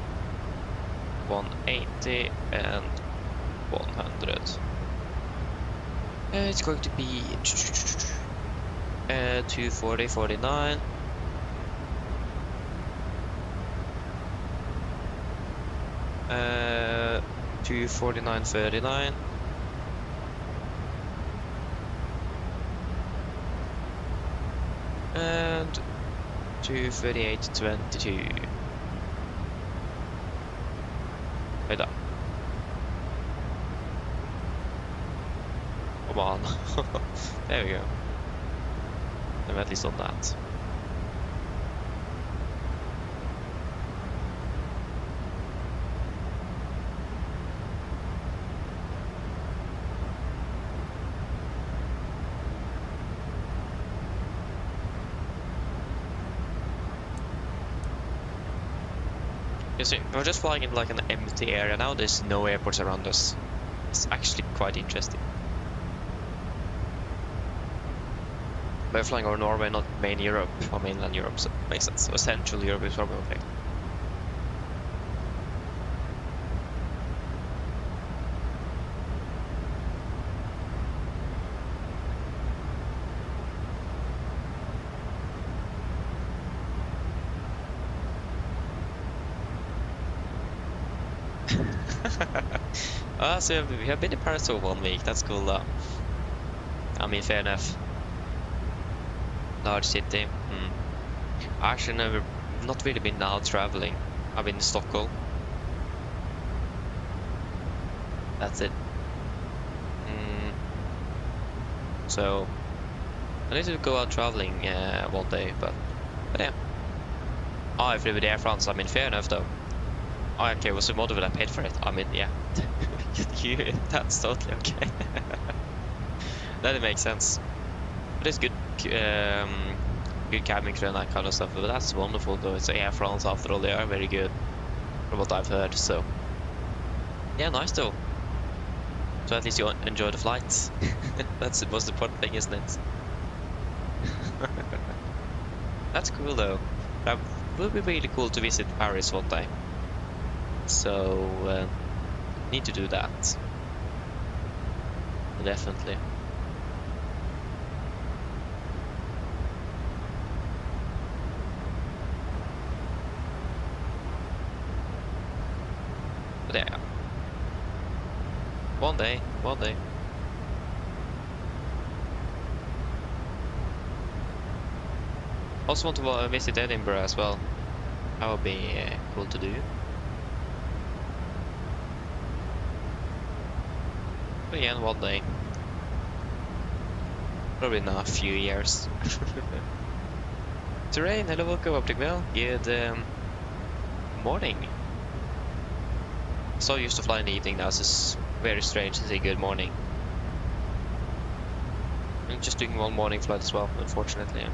180 and 100. It's going to be 240, 49. Uh, 249, 39. And 238, 22. Wait up. Come on. There we go. I'm at least on that. You see, we're just flying in like an empty area now. There's no airports around us. It's actually quite interesting. We're flying over Norway, not main Europe or mainland Europe, so it makes sense. Or Central Europe is probably okay. So we have been in Paris for 1 week. That's cool though. I mean, fair enough. Large city. I actually not really been out traveling. I've been in Stockholm. That's it. So I need to go out traveling one day, but yeah. Oh, if it were Air France, I mean, fair enough though. Oh, okay, what's the model that I paid for it? I mean, yeah. That's totally okay. That makes sense. But it's good, good cabin crew and that kind of stuff. But that's wonderful though. It's Air France after all. They are very good, from what I've heard. So yeah, nice though. So at least you enjoy the flights. That's the most important thing, isn't it? That's cool though. That would be really cool to visit Paris one day. So need to do that. Definitely. But yeah. One day, one day. Also want to visit Edinburgh as well. That would be cool to do. But again, one day. Probably in a few years. Terrain, hello, welcome up to Well. Good morning. So used to fly in the evening now, so it's very strange to say good morning. I'm just doing one morning flight as well, unfortunately.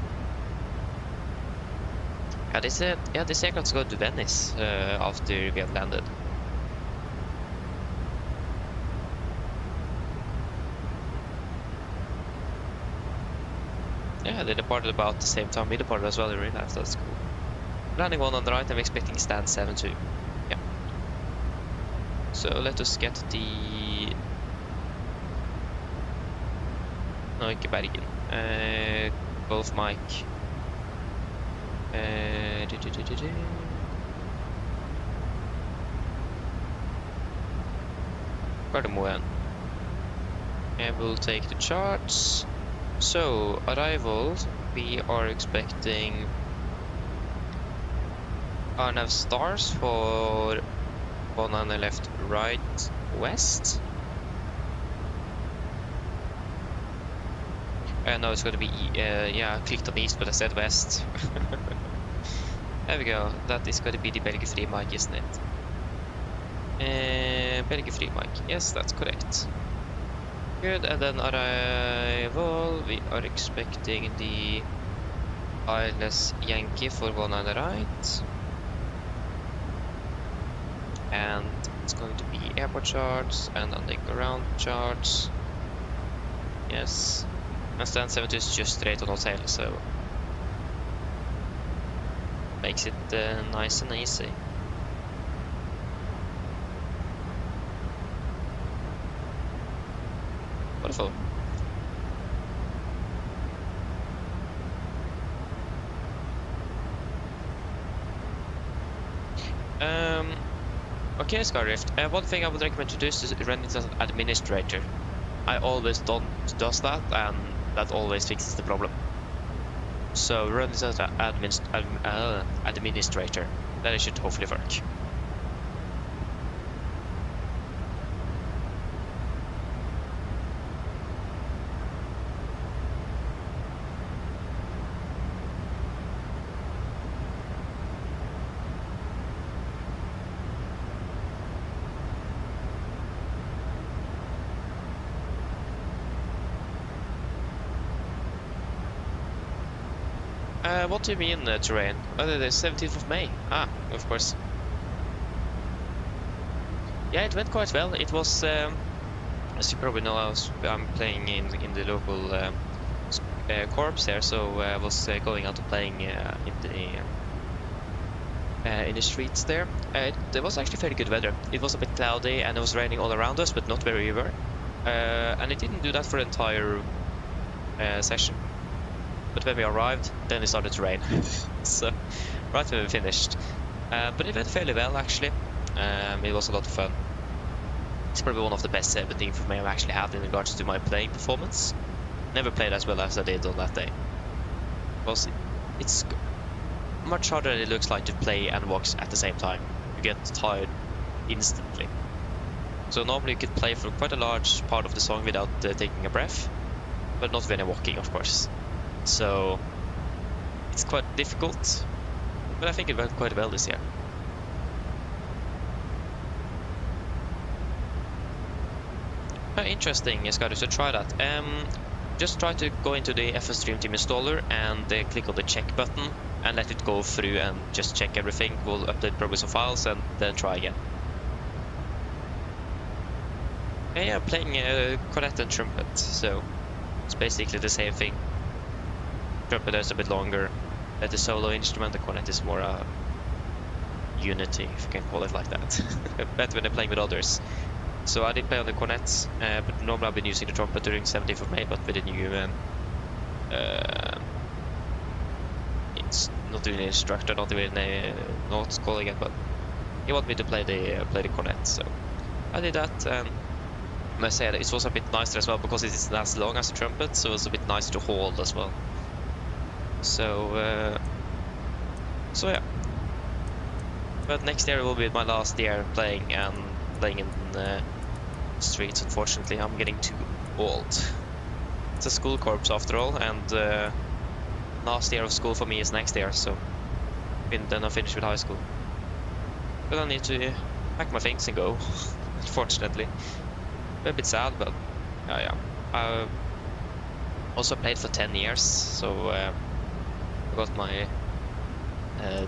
Yeah, this aircraft's going to Venice after we have landed. Yeah, they departed about the same time we departed as well, I realized. That's cool. Landing one on the right, I'm expecting stand 7-2. Yeah. So let us get the... No, ikke Bergen. Golf Mike. Gardermoen. And we'll take the charts. So, arrival, we are expecting nav stars for 1 on the left, right, west. No, it's going to be, yeah, I clicked on east, but I said west. There we go, that is going to be the Belgian free mic, isn't it? Belgian free mic, yes, that's correct. Good, and then arrival, we are expecting the ILS Yankee for 1 on the right. And it's going to be airport charts and on the ground charts. Yes. And stand 70 is just straight on hotel, so makes it nice and easy. Wonderful. Okay, Skyrift. One thing I would recommend to do is to run it as an administrator. I always does that, and that always fixes the problem. So run this as an administrator. Then it should hopefully work. What do you mean terrain? Oh, the 17th of May. Ah, of course. Yeah, it went quite well. It was, as you probably know, I'm playing in the local corps here, so I was going out and playing in the streets there. It was actually very good weather. It was a bit cloudy and it was raining all around us, but not where we were. And it didn't do that for the entire session. But when we arrived, then it started to rain. So, right when we finished. But it went fairly well, actually. It was a lot of fun. It's probably one of the best 17 for me I've actually had in regards to my playing performance. Never played as well as I did on that day. because it's much harder than it looks like to play and watch at the same time. You get tired instantly. So normally you could play for quite a large part of the song without taking a breath, but not when you're walking, of course. So it's quite difficult, but I think it went quite well this year. Interesting, Skydus, to try that. Just try to go into the FS Stream Team installer and click on the check button and let it go through and just check everything. We'll update probably some files and then try again. Yeah, playing cornet and trumpet, so it's basically the same thing. Trumpet is a bit longer, the solo instrument, the cornet is more unity, if you can call it like that. Better when they're playing with others. So I did play on the cornets, but normally I've been using the trumpet during 17th of May, but with a new it's not doing an instructor, not even know what it's called again, but he wanted me to play the cornet, so I did that. I must say that it was a bit nicer as well because it isn't as long as the trumpet, so it's a bit nicer to hold as well. So yeah. But next year will be my last year playing in the streets. Unfortunately, I'm getting too old. It's a school corps after all, and last year of school for me is next year. So then I finish with high school. But I need to pack my things and go. Unfortunately. A bit sad, but yeah. I also played for 10 years, so I got my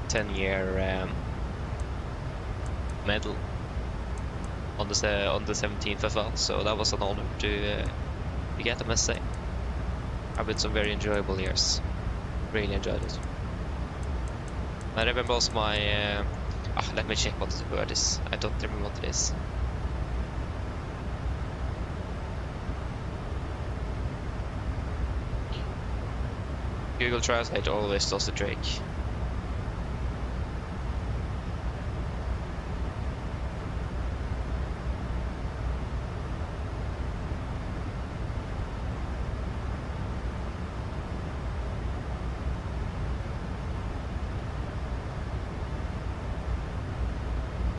10-year medal on the 17th as well. So that was an honor to get, I must say. I've been some very enjoyable years. Really enjoyed it. I remember also my let me check what the word is. I don't remember what it is. Google Translate always does the trick.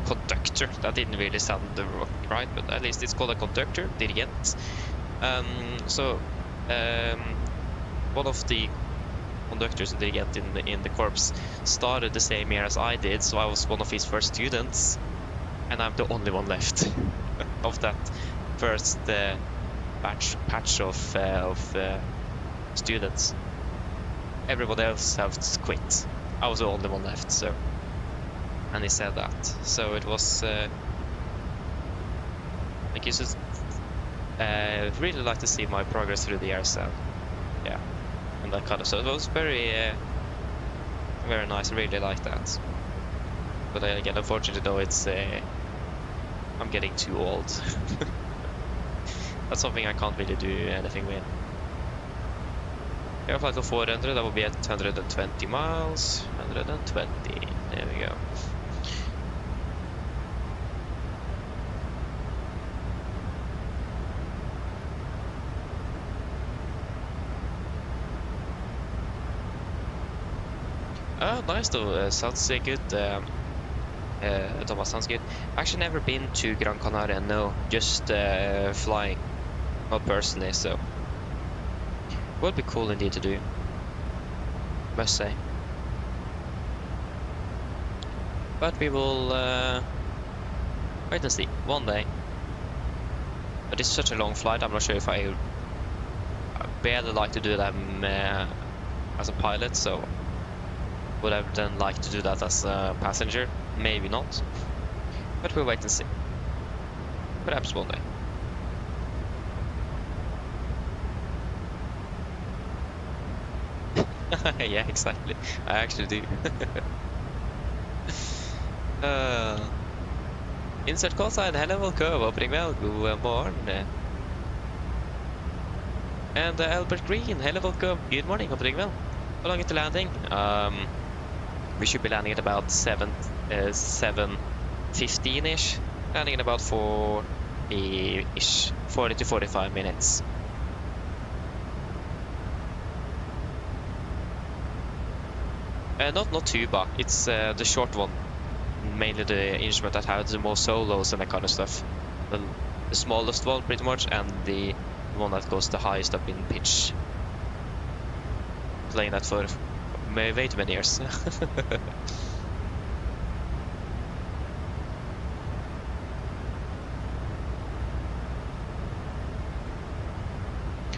Conductor, that didn't really sound right, but at least it's called a conductor, dirigent. One of the conductors that they get in the corps started the same year as I did, so I was one of his first students, and I'm the only one left of that first batch of students. Everyone else has quit. I was the only one left, so, and he said that. So it was like you just really like to see my progress through the years, and yeah. And that kind of stuff. It was very nice. I really like that. But again, unfortunately, though, it's I'm getting too old. That's something I can't really do anything with. Air flight of 400. That will be at 120 miles. 120. There we go. Oh, nice though. Sounds good. Thomas, sounds good. Actually, never been to Gran Canaria. No, just flying, not personally. So, would be cool indeed to do. Must say. But we will wait and see one day. But it's such a long flight. I'm not sure if I barely like to do them as a pilot. So. Would I then like to do that as a passenger? Maybe not. But we'll wait and see. Perhaps one day. Yeah, exactly. I actually do. Insert call sign. Hello, welcome. Opening well. God morgon. And Albert Green. Hello, welcome. Good morning. Opening well. How long into landing? We should be landing at about 7:15-ish. Landing in about 40-ish, 40 to 45 minutes. Not tuba. It's the short one. Mainly the instrument that has the most solos and that kind of stuff. The smallest one, pretty much, and the one that goes the highest up in pitch. Playing that for way too many years.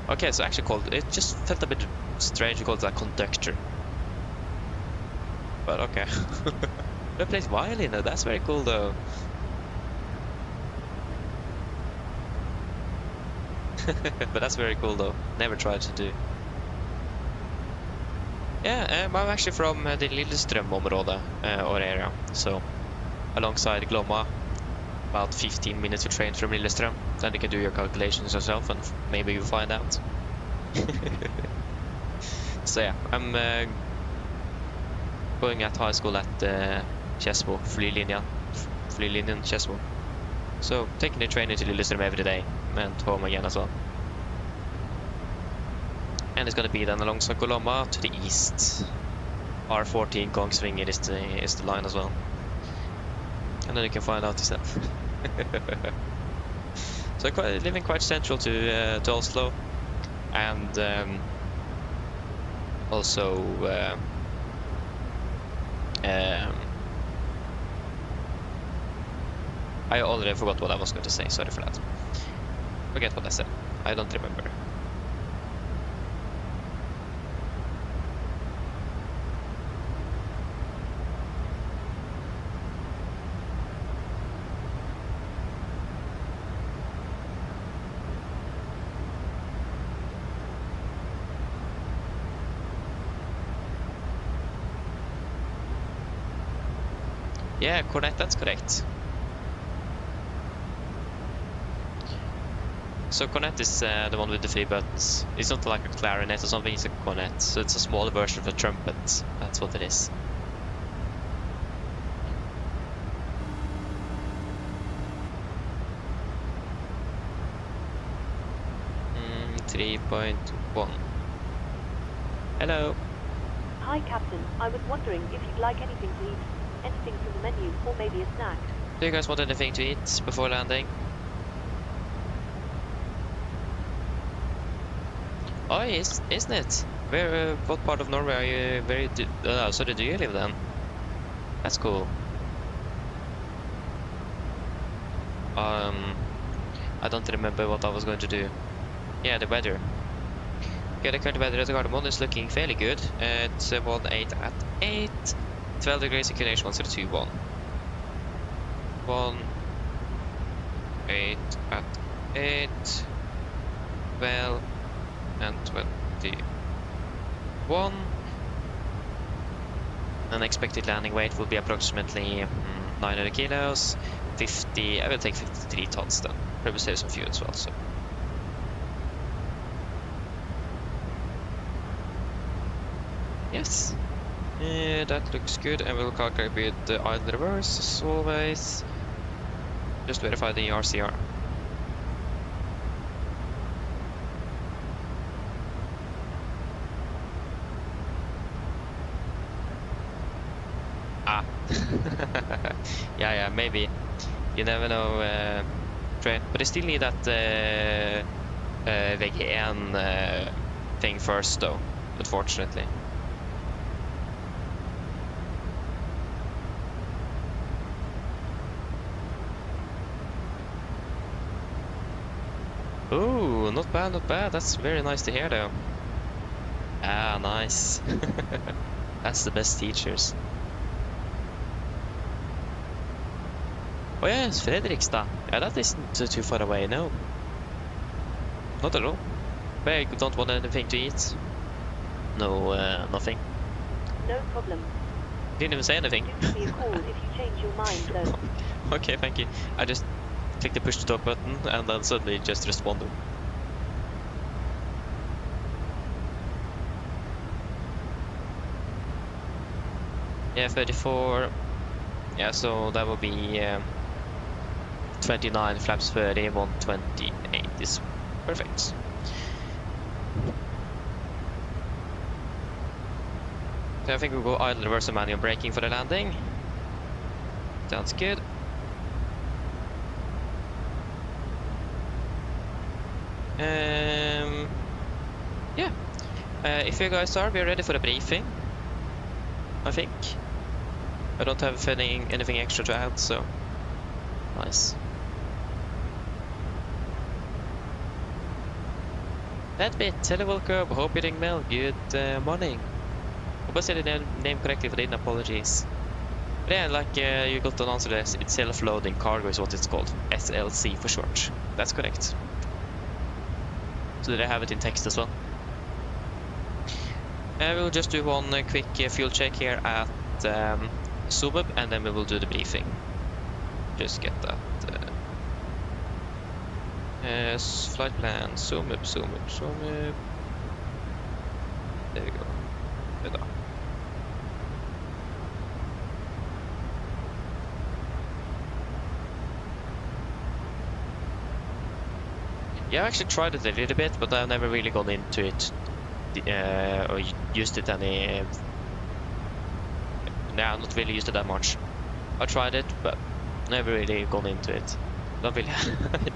Okay, so actually called it just felt a bit strange to call it a conductor. But okay. They plays violin, that's very cool though. But that's very cool though. Never tried to do. Yeah, I'm actually from the Lillestrøm-området or area, so alongside Glomma, about 15 minutes of train from Lillestrøm. Then you can do your calculations yourself and maybe you'll find out. So yeah, I'm going at high school at Skedsmo, Flylinjen Skedsmo. So taking the train into Lillestrøm every day and home again as well. And it's gonna be then along Glomma to the east. R14 Kongsvinger is the line as well. And then you can find out yourself. So living quite central to Oslo, and also I already forgot what I was going to say. Sorry for that. Forget what I said. I don't remember. Yeah, cornet, that's correct. So cornet is the one with the 3 buttons. It's not like a clarinet or something, it's a cornet. So it's a smaller version of a trumpet. That's what it is. Mm, 3.1. Hello. Hi, Captain. I was wondering if you'd like anything to eat. Anything from the menu, or maybe a snack. Do you guys want anything to eat before landing? Oh, isn't it? Where? What part of Norway are you? So do you live then? That's cool. I don't remember what I was going to do. Yeah, the weather. Okay, the current weather at the Gardermoen is looking fairly good. It's 18 at 8. 12 degrees inclination 1021. 8 at 8. 12 and 21. An expected landing weight will be approximately 900 kilos. 50. I will take 53 tons then. Probably save some fuel as well. So. Yes. That looks good, and we'll calculate with the idle reverse as always. Just verify the RCR. Ah. yeah, maybe. You never know, train. But I still need that VG1 thing first though, unfortunately. Ooh, not bad, not bad. That's very nice to hear though. Ah, nice. That's the best teachers. Oh yeah, it's Fredrikstad. Yeah, that isn't too far away, no. Not at all. But I don't want anything to eat. No, nothing. No problem. Didn't even say anything. Do give me a call if you change your mind though. Okay, thank you. I just click the push to talk button and then suddenly just responded. Yeah, 34. Yeah, so that will be 29 flaps 30, 128 is perfect. So I think we'll go idle, reverse, and manual braking for the landing. Sounds good. Yeah. If you guys are, we're ready for the briefing. I think. I don't have anything extra to add, so nice. That bit, hello, welcome. Hope you're doing well. Good morning. Hope I said the name correctly for the apologies. But yeah, like you got to answer this. It's self-loading cargo is what it's called. SLC for short. That's correct. So they have it in text as well. We'll just do one quick fuel check here at Subub, and then we will do the briefing. Just get that. Flight plan, Subub. There we go. Good. Yeah, I actually tried it a little bit, but I've never really gone into it or used it any. Nah, not really used it that much. I tried it, but never really gone into it. Don't really,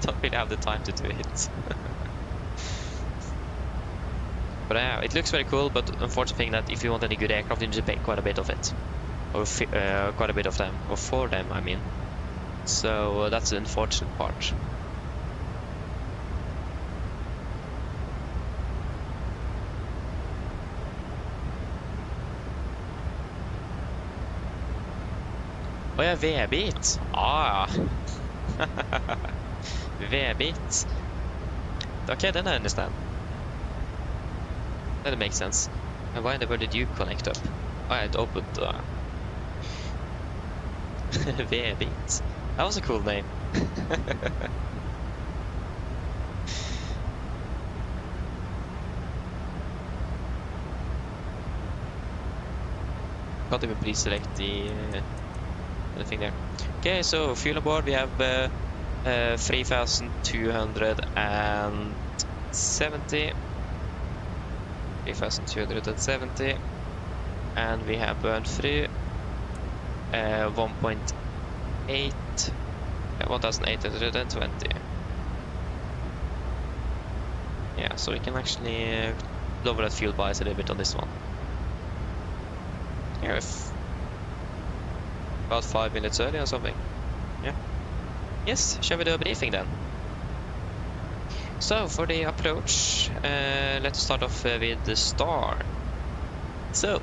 don't really have the time to do it. But yeah, it looks very cool. But unfortunate thing that if you want any good aircraft, you need to pay quite a bit of it, or quite a bit of them, or for them, I mean. So that's the unfortunate part. Oh ja, V-bit. Ah. V-bit. Okay, then I understand. That makes sense. And why in the world did you connect up? Oh, it opened. V-bit. That was a cool name. Can't even please select the anything there. Okay, so fuel aboard we have 3,270. 3,270, and we have burned through 1.8, 1,820. Yeah, so we can actually lower that fuel bias a little bit on this one. Yeah, about 5 minutes early or something. Yeah. Yes, shall we do a briefing then? So for the approach, let's start off with the star. So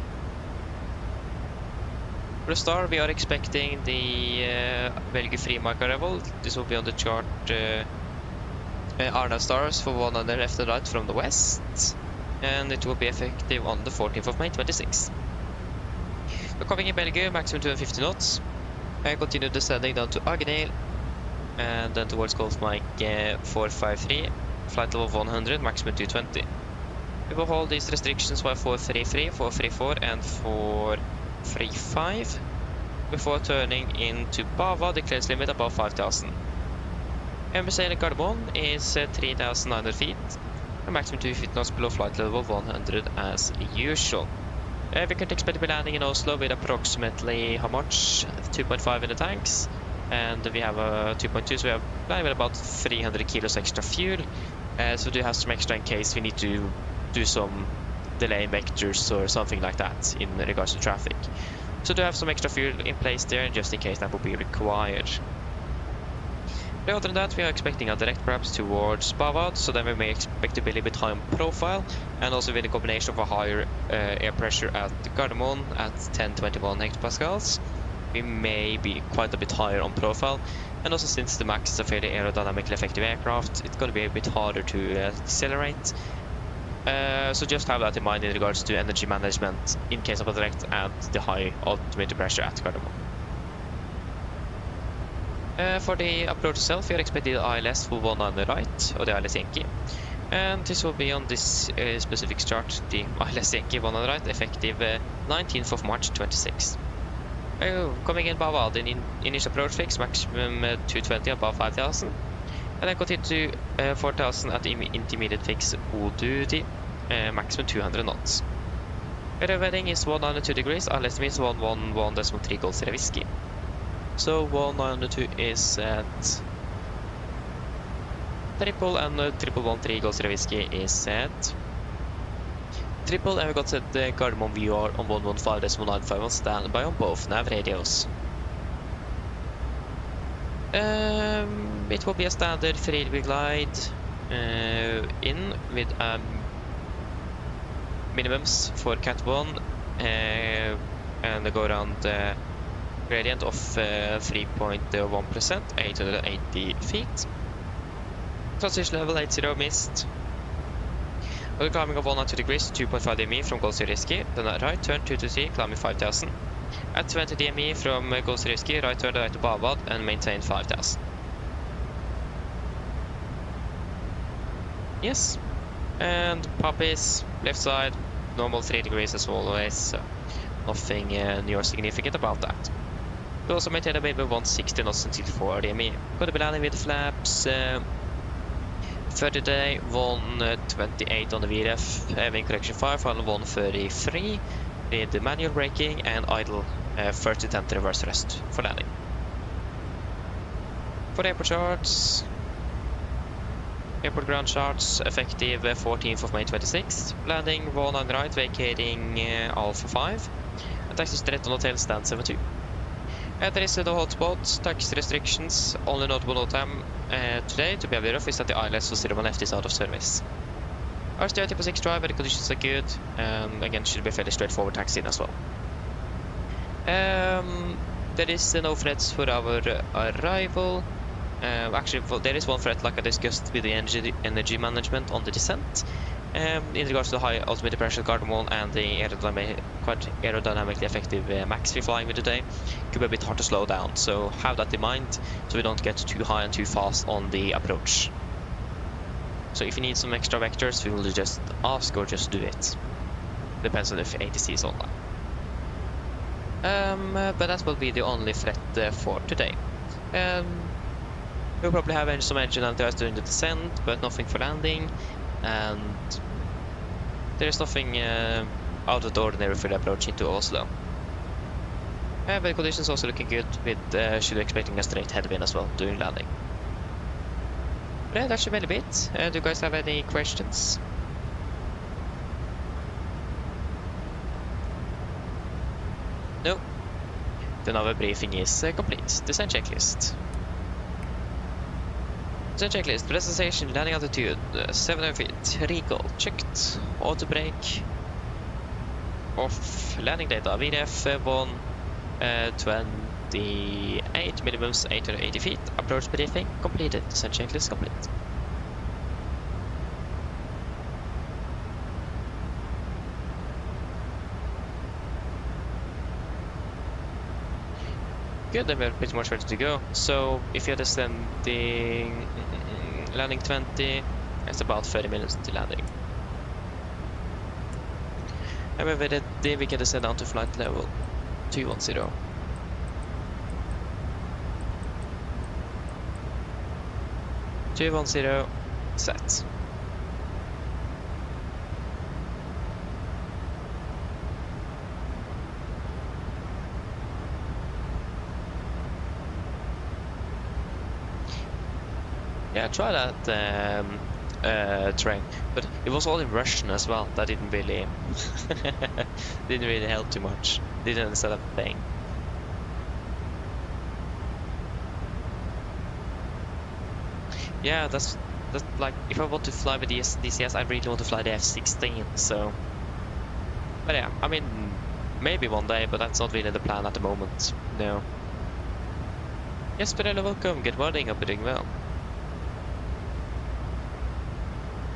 for the star, we are expecting the Belgian free micro arrival. This will be on the chart. Addons stars for one on the left and right from the west, and it will be effective on the 14th of May 26. We're coming in Belgium, maximum 250 knots. I continue descending down to Agneil, and then towards Gulf Mike 453, flight level 100, maximum 220. We will hold these restrictions while 433, 434 and 435 before turning into Bava, the clearance limit above 5,000. MSFS Gardermoen is 3,900 feet, and maximum 250 knots below flight level 100 as usual. We can expect to be landing in Oslo with approximately how much? 2.5 in the tanks, and we have 2.2, so we have landing with about 300 kilos extra fuel. So we do have some extra in case we need to do some delay vectors or something like that in regards to traffic. So do have some extra fuel in place there just in case that will be required. But other than that, we are expecting a direct perhaps towards Bavad, so then we may expect to be a little bit high on profile, and also with a combination of a higher air pressure at Gardermoen at 1021 hectopascals. We may be quite a bit higher on profile, and also since the Max is a fairly aerodynamically effective aircraft, it's going to be a bit harder to accelerate. So just have that in mind in regards to energy management in case of a direct at the high altimeter pressure at Gardermoen. For the approach itself, we are expecting the ILS for one on the right, or the ILS Yankee. And this will be on this specific chart, the ILS Yankee one on the right, effective 19th of March 26. Coming in Bavad in initial approach fix, maximum 220 above 5,000. And then continue to 4,000 at the intermediate fix O duty, maximum 200 knots. Weather is 192 degrees, ILS means 111.3 Golf Sierra Whiskey. So 192 is at triple, and 1113 Golf Sierra Whiskey is at triple, and we got set the Gardermoen VR on 115.95 on standby on both nav radios. It will be a standard 3-degree glide in with minimums for Cat 1 and they go around gradient of 3.1%, 880 feet. Transition level 80 missed. We're climbing of 192 degrees, 2.5 dmi from Golf Sierra Whiskey, then a right turn 223, climbing 5000. At 20 dmi from Golf Sierra Whiskey, right turn right to Babad and maintain 5000. Yes. And puppies, left side, normal 3 degrees as always, so nothing new or significant about that. We also maintain a baby 160 knots until 4 dmi. Going to be landing with flaps 30 day, 128 on the VRF, wing correction 5, final 133, with the manual braking and idle 30 10 reverse thrust for landing. For the airport charts, airport ground charts effective 14th of May 26, landing 19 right, vacating Alpha 5, and taxi straight on hotel stand 72. There is no hotspot, tax restrictions, only notable note time today to be aware of is that the ILS for 01 left is out of service. RST type 6 drive, the conditions are good, again should be fairly straightforward taxiing as well. There is no threats for our arrival. Actually, there is one threat like I discussed with the energy management on the descent. In regards to the high altimeter pressure Gardermoen and the quite aerodynamically effective max we're flying with today, could be a bit hard to slow down, so have that in mind so we don't get too high and too fast on the approach. So if you need some extra vectors, we will just ask or just do it. Depends on if ATC is online. But that will be the only threat for today. We'll probably have some engine anti-ice during the descent, but nothing for landing. And there's nothing out of the ordinary for the approach into Oslo. But the conditions also looking good with should be expecting a straight headwind as well during landing. But yeah, that should be a bit. Do you guys have any questions? No. Then our briefing is complete. Descent checklist. Descent checklist. Present station, landing altitude 700 feet. Recall checked. Auto brake off. Landing data VRF 128 minimums 880 feet. Approach briefing completed. Descent checklist complete. Good, then we're pretty much ready to go. So if you're descending landing 20, it's about 30 minutes to landing. And we're ready, we can descend down to flight level 210. Set. Yeah, try that train, but it was all in Russian as well. That didn't really help too much. Didn't understand a thing. Yeah, that's like if I want to fly with the DCS, I really want to fly the F-16. So, but yeah, I mean maybe one day, but that's not really the plan at the moment. No. Yes, but hello, welcome. Good morning. Hope you're doing well.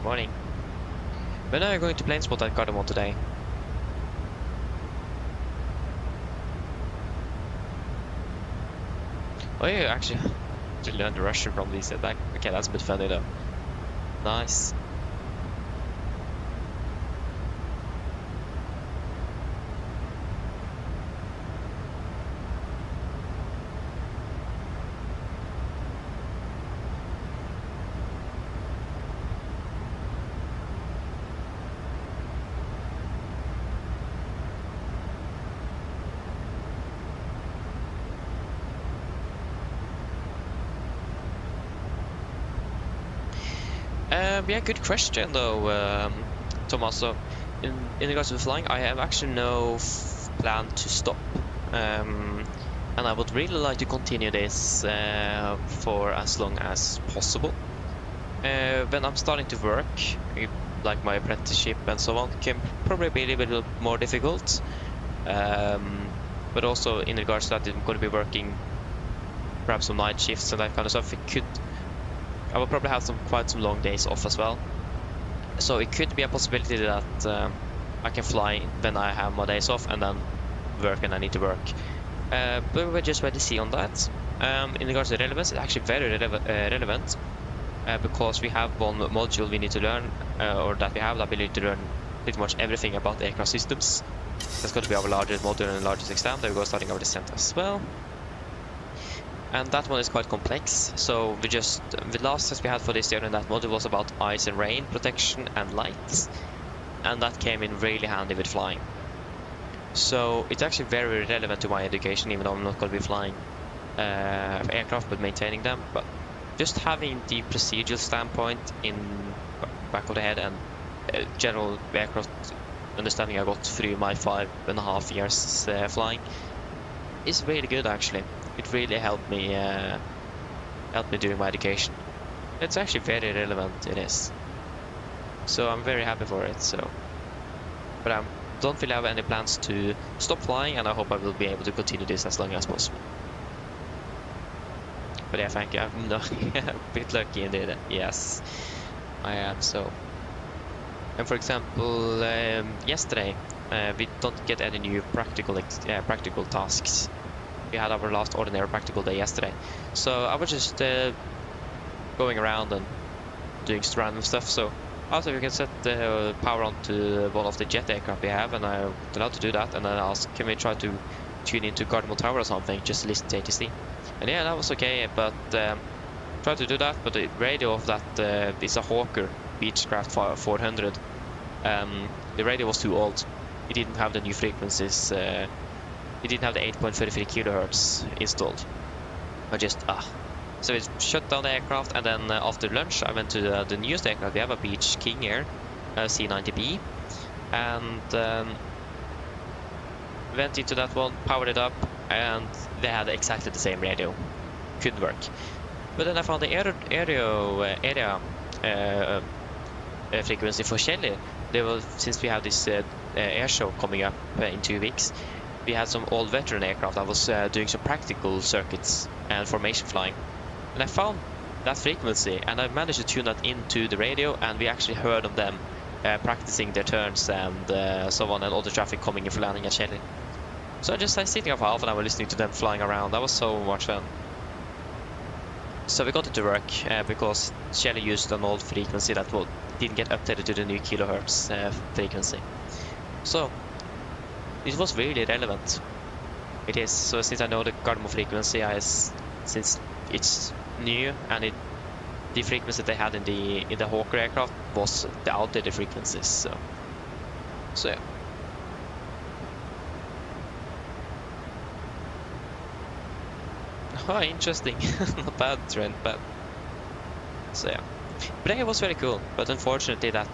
Morning. When are you going to plane spot at Gardermoen today? Oh, you actually learned Russian from these. Okay, that's a bit funny though. Nice. Yeah, good question though, Thomas. So, in regards to the flying, I have actually no plan to stop, and I would really like to continue this for as long as possible. When I'm starting to work, like my apprenticeship and so on, can probably be a little bit more difficult. But also in regards to that, I'm going to be working perhaps some night shifts and that kind of stuff. I will probably have quite some long days off as well. So it could be a possibility that I can fly when I have my days off and then work when I need to work. But we're just ready to see on that. In regards to relevance, it's actually very relevant because we have one module we need to learn, or that we have the ability to learn pretty much everything about the aircraft systems. That's going to be our largest module and largest exam. There we go, starting our descent as well. And that one is quite complex. So the last test we had for this year in that module was about ice and rain protection and lights, and that came in really handy with flying. So it's actually very relevant to my education, even though I'm not going to be flying aircraft but maintaining them. But just having the procedural standpoint in back of the head and general aircraft understanding I got through my 5.5 years flying is really good actually. It really helped me during my education. It's actually very relevant, it is. So I'm very happy for it. So, but I don't really have any plans to stop flying, and I hope I will be able to continue this as long as possible. But yeah, thank you. I'm a bit lucky indeed. Yes, I am. So, and for example, yesterday we don't get any new practical tasks. We had our last ordinary practical day yesterday, so I was just going around and doing random stuff. So after we can set the power on to one of the jet aircraft we have, and I allowed to do that, and then I asked, can we try to tune into Gardermoen Tower or something, just to listen to ATC. And yeah, that was okay, but tried to do that, but the radio of that is a Hawker Beechcraft 400. The radio was too old. It didn't have the new frequencies. It didn't have the 8.33 kilohertz installed. So it shut down the aircraft, and then after lunch I went to the newest aircraft. We have a Beech King Air C90B, and went into that one, powered it up, and they had exactly the same radio. Couldn't work. But then I found the area frequency for Shelly. Since we have this air show coming up in 2 weeks, we had some old veteran aircraft that was doing some practical circuits and formation flying, and I found that frequency, and I managed to tune that into the radio, and we actually heard of them practicing their turns and so on, and all the traffic coming in for landing at Shelly. So I just sitting up half an hour listening to them flying around. That was so much fun. So we got it to work because Shelly used an old frequency that didn't get updated to the new kilohertz frequency. So it was really relevant. It is. So since I know the Gardermoen frequency, since it's new, and the frequency they had in the Hawker aircraft was the outdated frequencies. So yeah. Oh, interesting. Not bad, Trent, but so yeah. But it was very cool. But unfortunately, that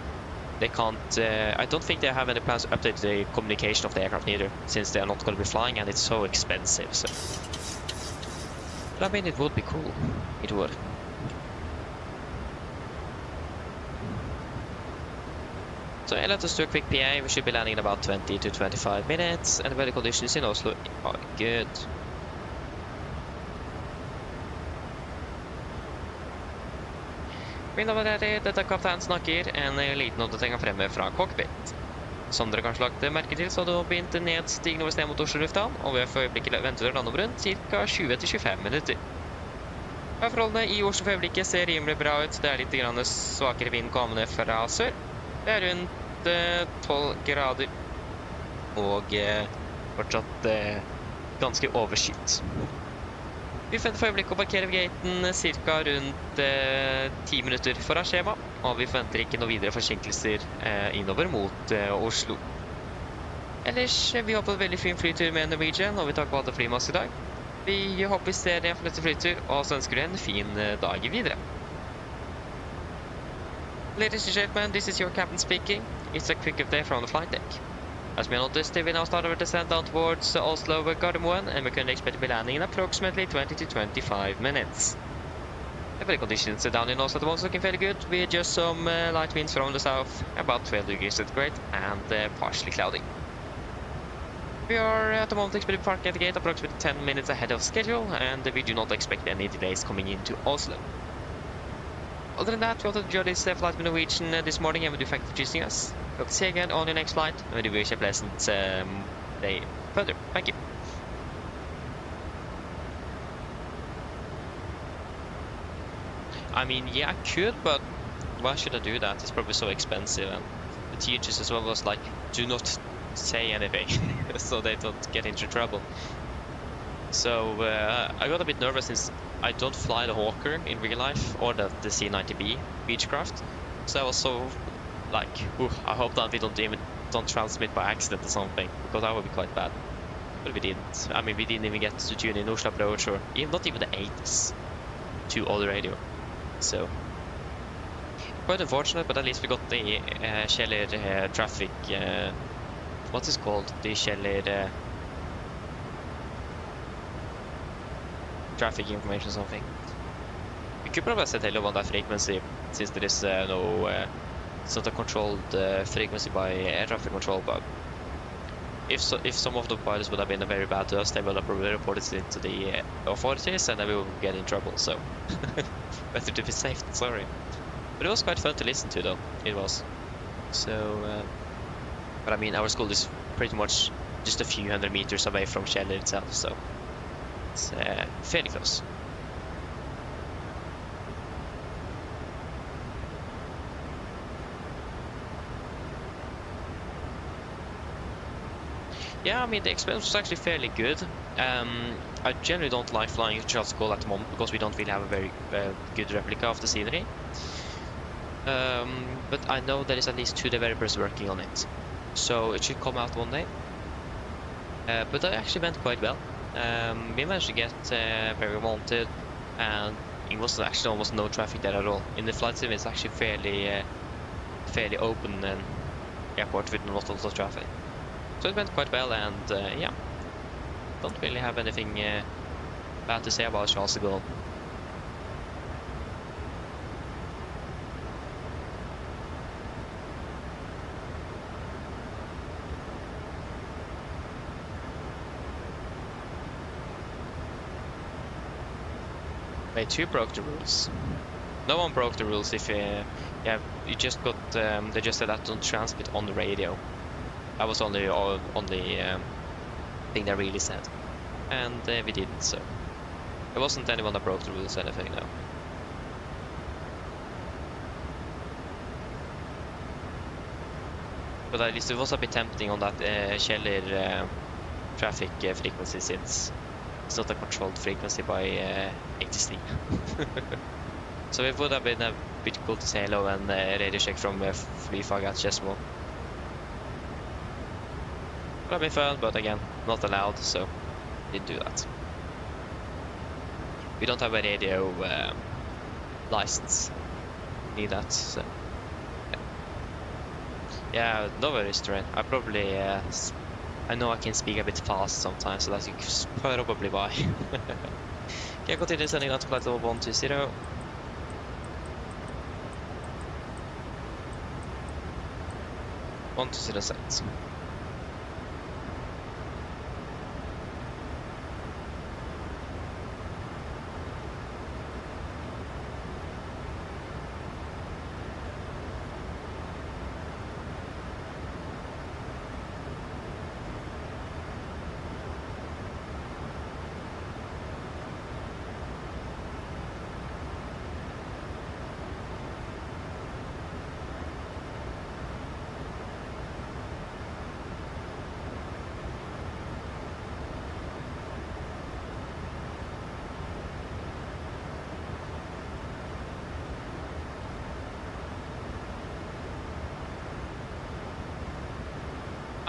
they can't. I don't think they have any plans to update the communication of the aircraft either, since they are not going to be flying, and it's so expensive. So, but I mean, it would be cool. It would. So yeah, let us do a quick PA. We should be landing in about 20 to 25 minutes, and the weather conditions in Oslo are good. Mine damer og herrer, dette er kaptein snakker, en liten oppdatering fremme fra cockpit. Som dere kanskje lagt merke til, så har det begynt nedstigende over sted mot Oslo lufthavn, og vi har for øyeblikket ventet å lande om rundt ca. 20-25 minutter. Forholdene i Oslo for øyeblikket ser rimelig bra ut. Det er litt svakere vind kommende fra sør. Det er rundt 12 grader, og fortsatt ganske overskyet. Vi forventer for øyeblikket å parkere ved gaten ca. rundt 10 minutter foran skjema, og vi forventer ikke noe videre forsinkelser innover mot Oslo. Ellers, vi håper en veldig fin flytur med Norwegian, og vi takker på alle fly med oss i dag. Vi håper vi ser dere for neste flytur, og så ønsker du en fin dag videre. Ladies and gentlemen, this is your captain speaking. It's a quick update from the flight deck. As we noticed, we now start our descent down towards Oslo Gardermoen, and we can expect to be landing in approximately 20 to 25 minutes. The weather conditions down in Oslo at the moment looking fairly good, with just some light winds from the south, about 12 degrees centigrade, and partially cloudy. We are at the moment expected to park at the gate approximately 10 minutes ahead of schedule, and we do not expect any delays coming into Oslo. Other than that, we also enjoyed this flight with Norwegian this morning, and we do thank you for choosing us. Hope to see you again on your next flight, and we do wish you a pleasant day further. Thank you. I mean, yeah, I could, but why should I do that? It's probably so expensive, and the teachers as well was like, do not say anything, so they don't get into trouble. So I got a bit nervous since I don't fly the Hawker in real life, or the C90B Beechcraft. So I was so like, I hope that we don't transmit by accident or something, because that would be quite bad. But we didn't. I mean, we didn't even get to tune in Oslo approach, or not even the 8s to all the radio. So quite unfortunate, but at least we got the Kjeller traffic. What is called the Kjeller traffic information or something. We could probably set hello on that frequency, since there is it's not a controlled frequency by air traffic control. But if some of the pilots would have been very bad to us, they will have probably reported it to the authorities, and then we will get in trouble. So better to be safe than sorry. But it was quite fun to listen to, though. It was. So, but I mean, our school is pretty much just a few hundred meters away from Kjeller itself, so it's fairly close. Yeah, I mean, the experience was actually fairly good. I generally don't like flying Charles de Gaulle at the moment, because we don't really have a very good replica of the scenery. But I know there is at least 2 developers working on it, so it should come out one day. But that actually went quite well. We managed to get where we wanted, and it was actually almost no traffic there at all. In the flight sim, it's actually fairly open and airport with not a lot of traffic. So it went quite well, and yeah, don't really have anything bad to say about Charles de Gaulle. Wait, who broke the rules? No one broke the rules. If you just got they just said that don't transmit on the radio. That was only thing they really said, and we didn't. So there wasn't anyone that broke the rules or anything. No. But at least it was a bit tempting on that Kjeller traffic frequency, since it's not a controlled frequency by ATC. So it would have been a bit cool to say hello and radio check from Flyfag at Skedsmo. Would have been fun, but again, not allowed, so didn't do that. We don't have a radio license. Need that, so yeah, no worries, Terrain. I probably I know I can speak a bit fast sometimes, so that's probably why. Okay, continue sending out to flight level 120. 120 set.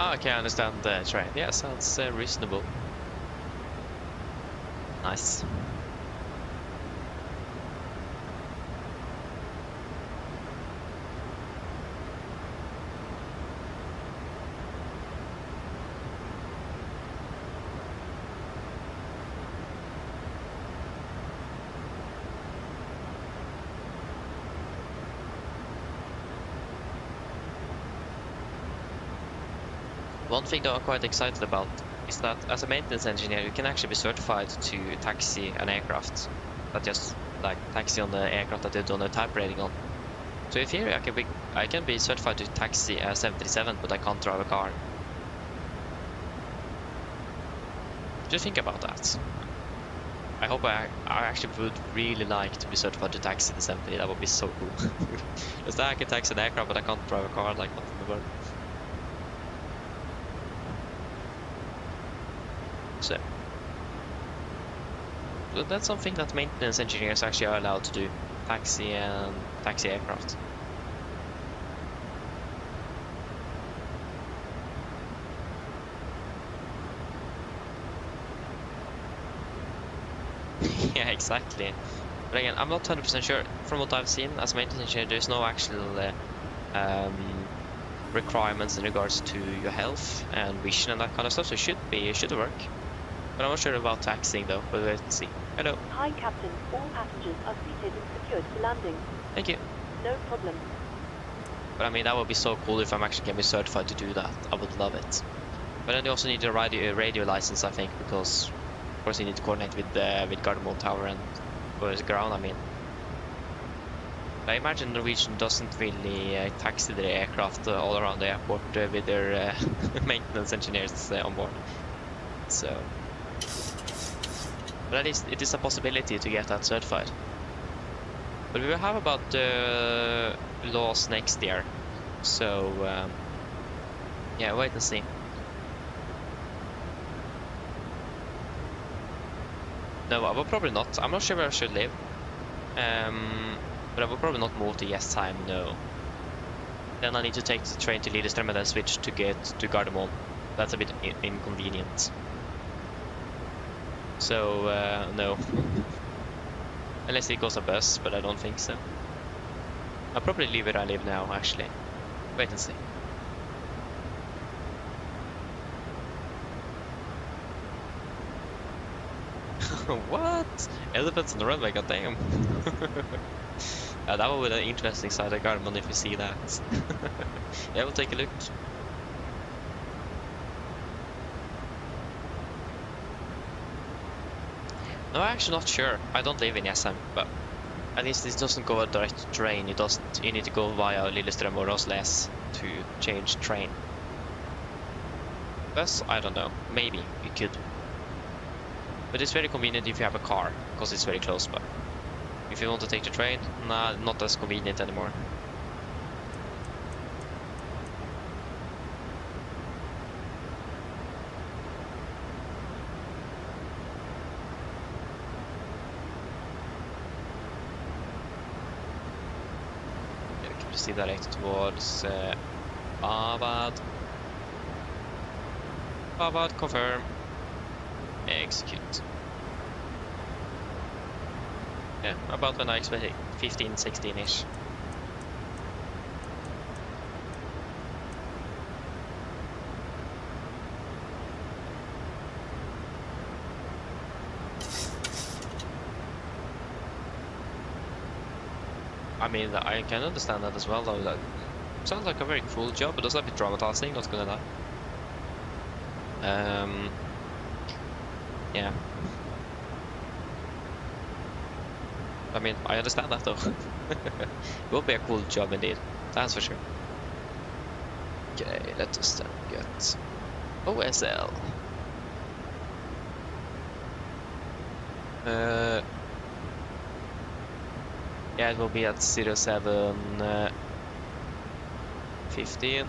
Oh, okay, I understand the train. Yeah, sounds reasonable. Nice. One thing that I'm quite excited about is that as a maintenance engineer, you can actually be certified to taxi an aircraft. Not just like taxi on the aircraft that you've done a type rating on. So in theory, I can be certified to taxi a 737, but I can't drive a car. Just think about that. I hope I actually would really like to be certified to taxi the 70. That would be so cool. Just that I can taxi an aircraft, but I can't drive a car like nothing in the world. So that's something that maintenance engineers actually are allowed to do. Taxi aircraft. Yeah, exactly. But again, I'm not 100% sure. From what I've seen as a maintenance engineer, there's no actual requirements in regards to your health and vision and that kind of stuff. So it should work. But I'm not sure about taxiing though. But let's see. Hello. Hi, Captain. All passengers are seated and secured for landing. Thank you. No problem. But I mean, that would be so cool if I'm actually getting certified to do that. I would love it. But then you also need a radio license, I think, because of course you need to coordinate with Gardermoen Tower and Boris ground. I mean, I imagine Norwegian doesn't really taxi their aircraft all around the airport with their maintenance engineers on board. So, but at least it is a possibility to get that certified. But we will have about laws next year, so yeah, wait and see. No, I will probably not. I'm not sure where I should live, but I will probably not move to Jessheim. No. Then I need to take the train to Lillestrøm and then switch to get to Gardermoen. That's a bit inconvenient. So no. Unless it goes a bus, but I don't think so. I'll probably leave where I live now, actually. Wait and see. What? Elephants on the runway, goddamn. That would be an interesting side of Gardermoen if you see that. Yeah, we'll take a look. No, I'm actually not sure. I don't live in Jessheim, but at least this doesn't go a direct train. It doesn't. You need to go via Lillestrøm or Oslo S to change train. Bus? I don't know. Maybe you could. But it's very convenient if you have a car, because it's very close by. If you want to take the train, nah, not as convenient anymore. Yeah, we can proceed direct towards Abad. Abad, confirm. Execute. Yeah, about when I expected 15, 16-ish. I mean, I can understand that as well, though. That sounds like a very cool job. It does a bit traumatizing, not gonna lie. Yeah. I mean, I understand that though. It will be a cool job indeed, that's for sure. Okay, let us then get OSL. Yeah, it will be at 07:15.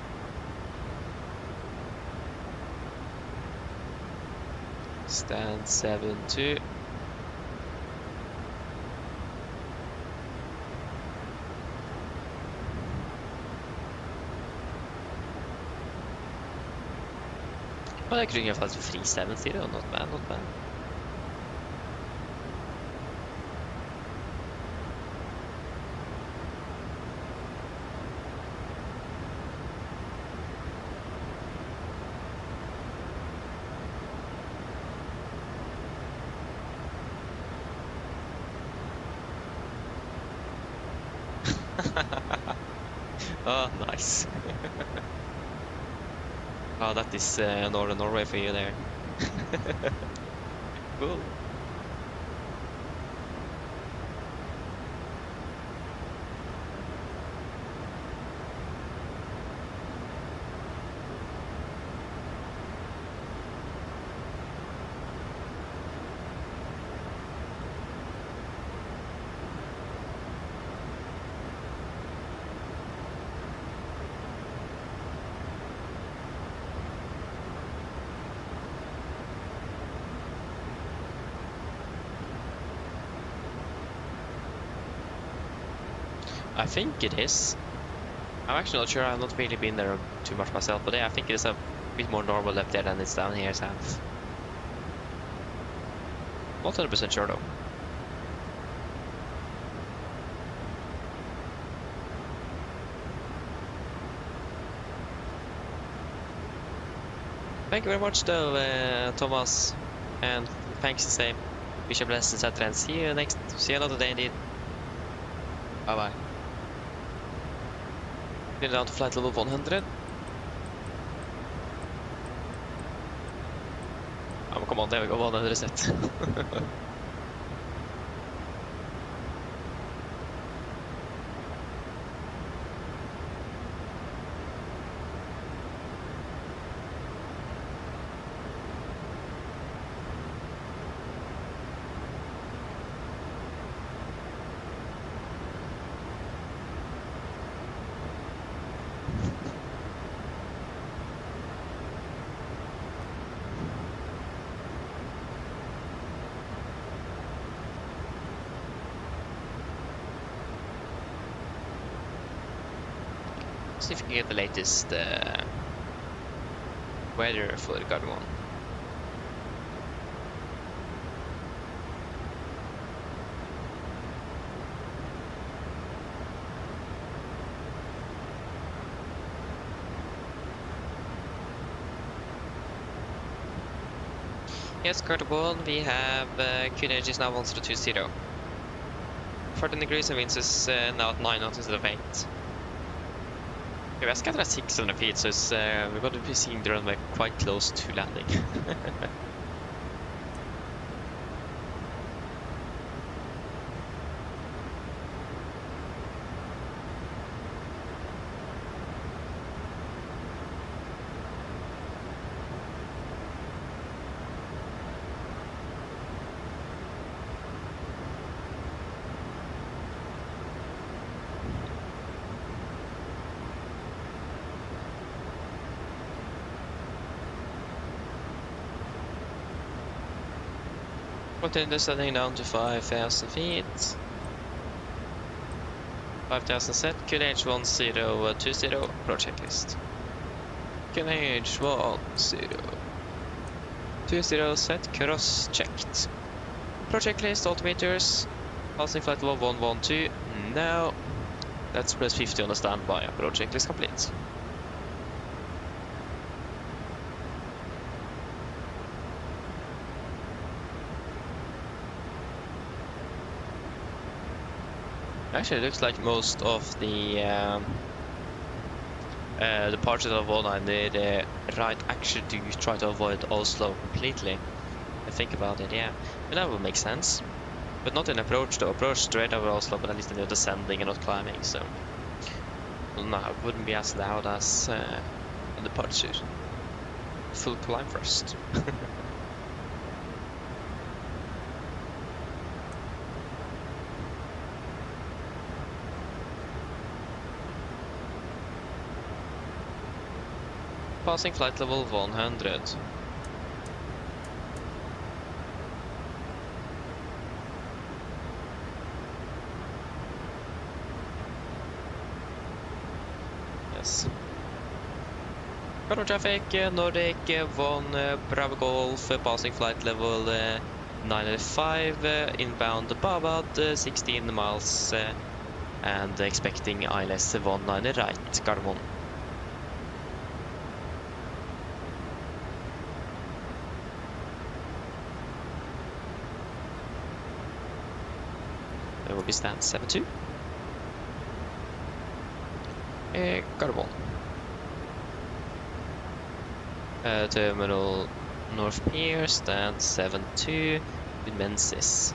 Stand 7-2. Well, I could have had 370, not bad, not bad. Oh, nice. Oh, that is Northern Norway for you there. Cool. I think it is. I'm actually not sure. I've not really been there too much myself, but yeah, I think it is a bit more normal up there than it's down here south. Not 100% sure though. Thank you very much though, Thomas, and thanks the same. Wish you a blessed Saturday and see you another day indeed. Bye bye. Been down to flight level 100. Oh, come on, there we go, 100 set. See if we can get the latest weather for the Gardermoen. Yes, Gardermoen, we have Q is now 1020. 14 degrees and winds is now at 9 knots instead of 8. Yeah, we're scattered at 600 feet, so it's, we're going to be seeing the runway quite close to landing. Continue descending down to 5,000 feet. 5,000 set, QNH 1020, approach checklist. QNH 1020 set, cross checked. Approach checklist, altimeters, passing flight level 112. Now, that's plus 50 on the standby, approach checklist complete. Actually, it looks like most of the departures of 190 the right actually do try to avoid Oslo completely. I think about it, yeah. But that would make sense. But not in approach though. Approach straight over Oslo, but at least they're descending and not climbing, so no, it wouldn't be as loud as a departure. Full climb first. Passing flight level 100. Yes. Cargo traffic, Nordic 1 Bravo Golf, passing flight level 905, inbound Babad, 16 miles, and expecting ILS 190 right, Gardermoen. There will be stand 72. Gardermoen. Terminal North Pier, stand 7-2 with Menzies.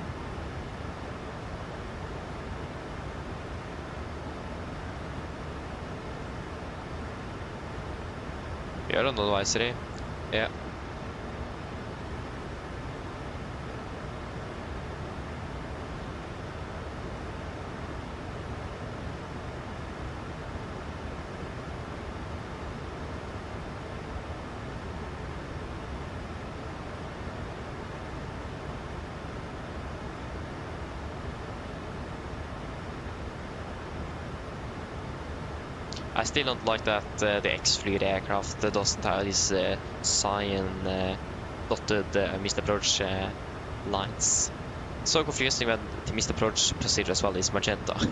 We are on advisory. Yeah. I still don't like that the X-Fleet aircraft doesn't have these cyan dotted missed approach lines. It's so confusing when the missed approach procedure as well is magenta.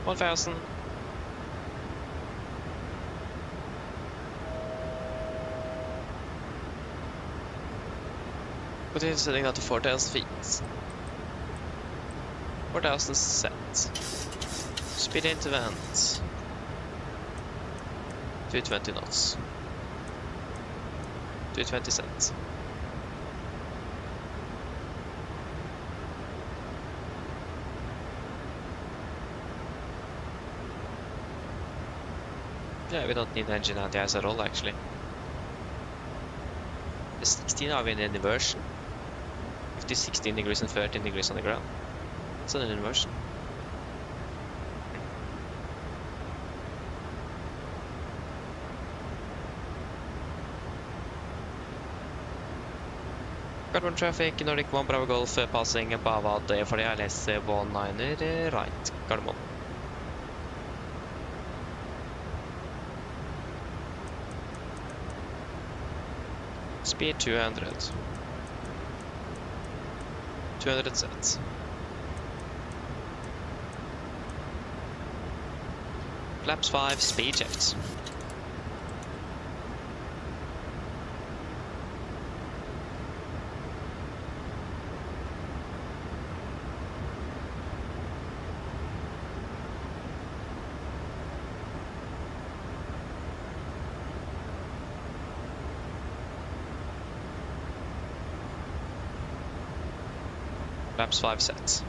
$1,000. Continue setting that to 4,000 feet. 4,000 set. Speed into vent. 220 knots. 220 set. Yeah, we don't need engine anti-ice at all, actually. The 16 are we in an inversion. If it's 16 degrees and 13 degrees on the ground, it's an inversion. Carbon traffic, Nordic 1 Bravo Golf passing Bavad for the ILS 19 right, Gardermoen. Speed 200. 200 sets. Flaps 5, speed checked. Flaps 5 sets.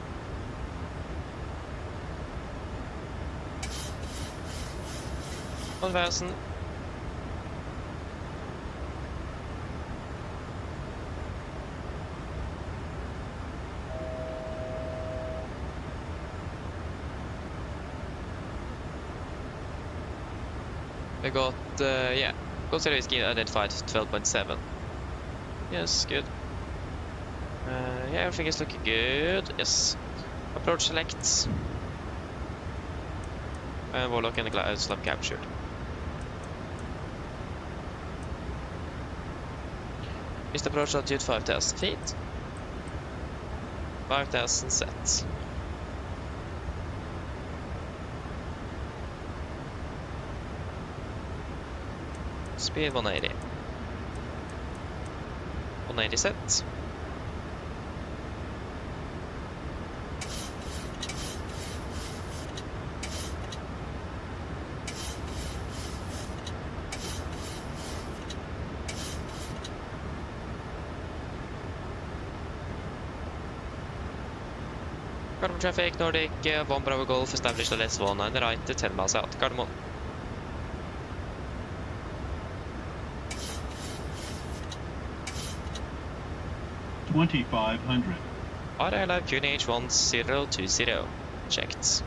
$1,000. We got, yeah, coast area scheme identified 12.7. Yes, good. Yeah, everything is looking good. Yes. Approach select. And Warlock and the slab captured. Missed approach altitude 5,000 feet. 5,000 set. Speed 180. 180 set. Gardermoen traffic, Nordic, 1 Bravo Golf, established the less 1 and right to 10 miles out. Gardermoen. $2,500. RI Live QNH 1020. Checked.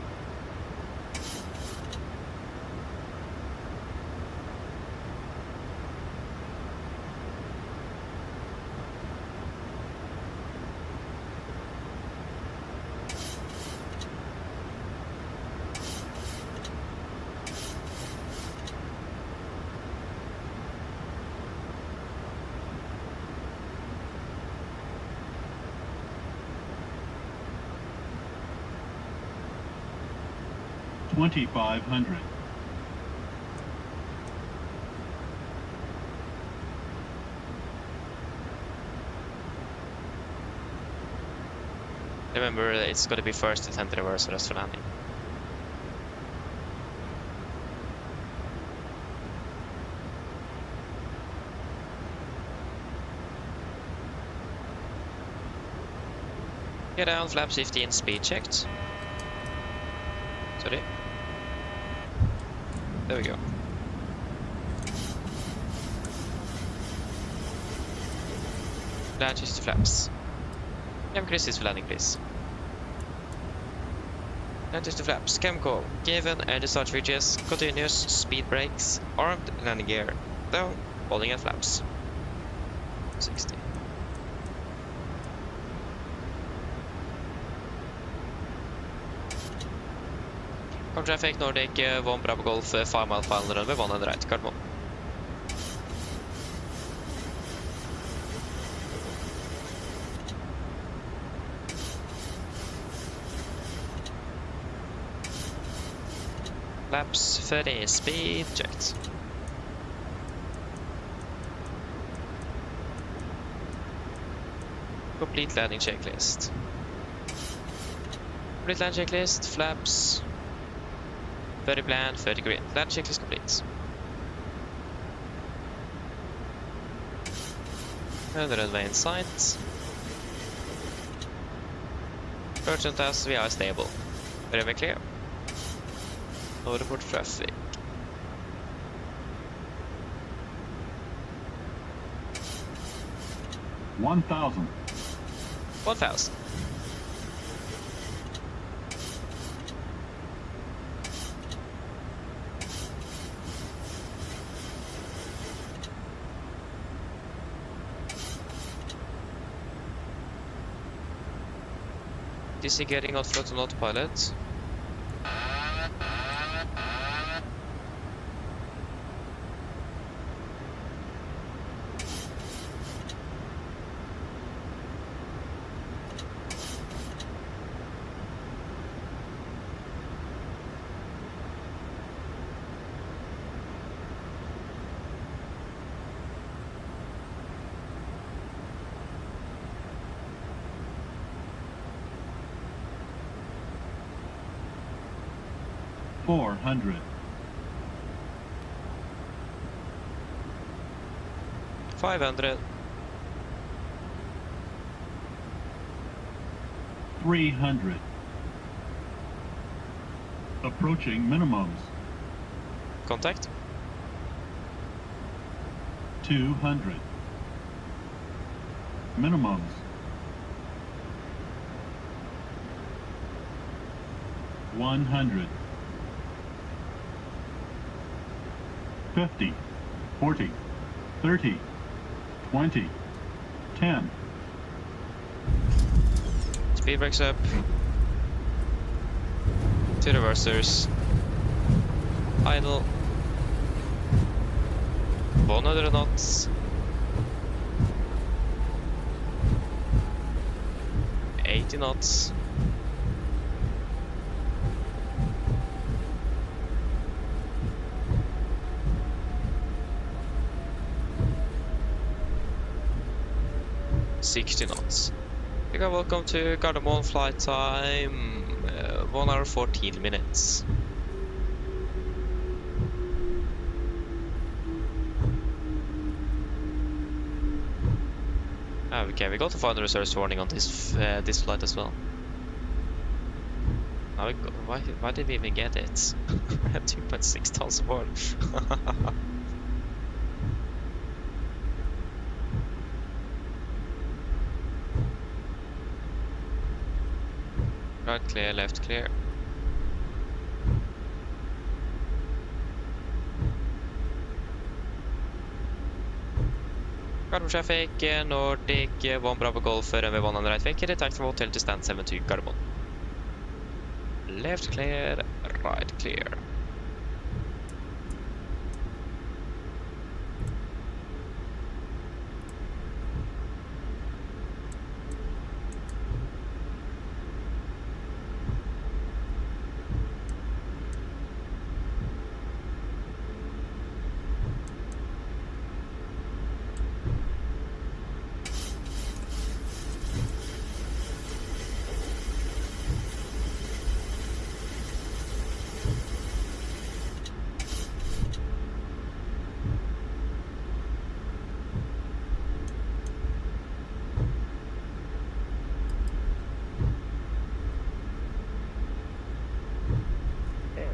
$2,500. Remember, it's got to be first to 10 to reverse, rest for landing. Get down, flaps 15, speed checked. Sorry. There we go. Land just flaps. Cam Chris for landing, please. Land just flaps. Cam call. Given and discharge reaches. Continuous speed brakes. Armed landing gear. Down. Holding at flaps. 60. Car traffic, Nordic, 1 Bravo Golf, 5 mile final runway, 1 and right, Gardermoen. Laps 30, speed checked. Complete landing checklist. Complete land checklist, flaps. 30 plan, 30 green. Land checklist complete. And the runway in sight. Urgent as we are stable. Very clear. No report traffic. $1,000. 1,000. DC getting off throttle on autopilot. $400. 500. $300. Approaching minimums. Contact. 200. Minimums. 100. 50, 40, 30, 20, 10. Speed brakes up. 2 reversers. Idle. 100 knots. 80 knots. $60 knots. Welcome to Gardermoen, flight time 1 hour 14 minutes. Okay, we got to find the resource warning on this this flight as well. Now why did we even get it? I have 2.6 tons of oil. Right clear, left clear. Gardermoen traffic, Nordic 1 Bravo Golf, runway 1 on right vector, taxi from hotel to stand 7 to Gardermoen. Left clear, right clear.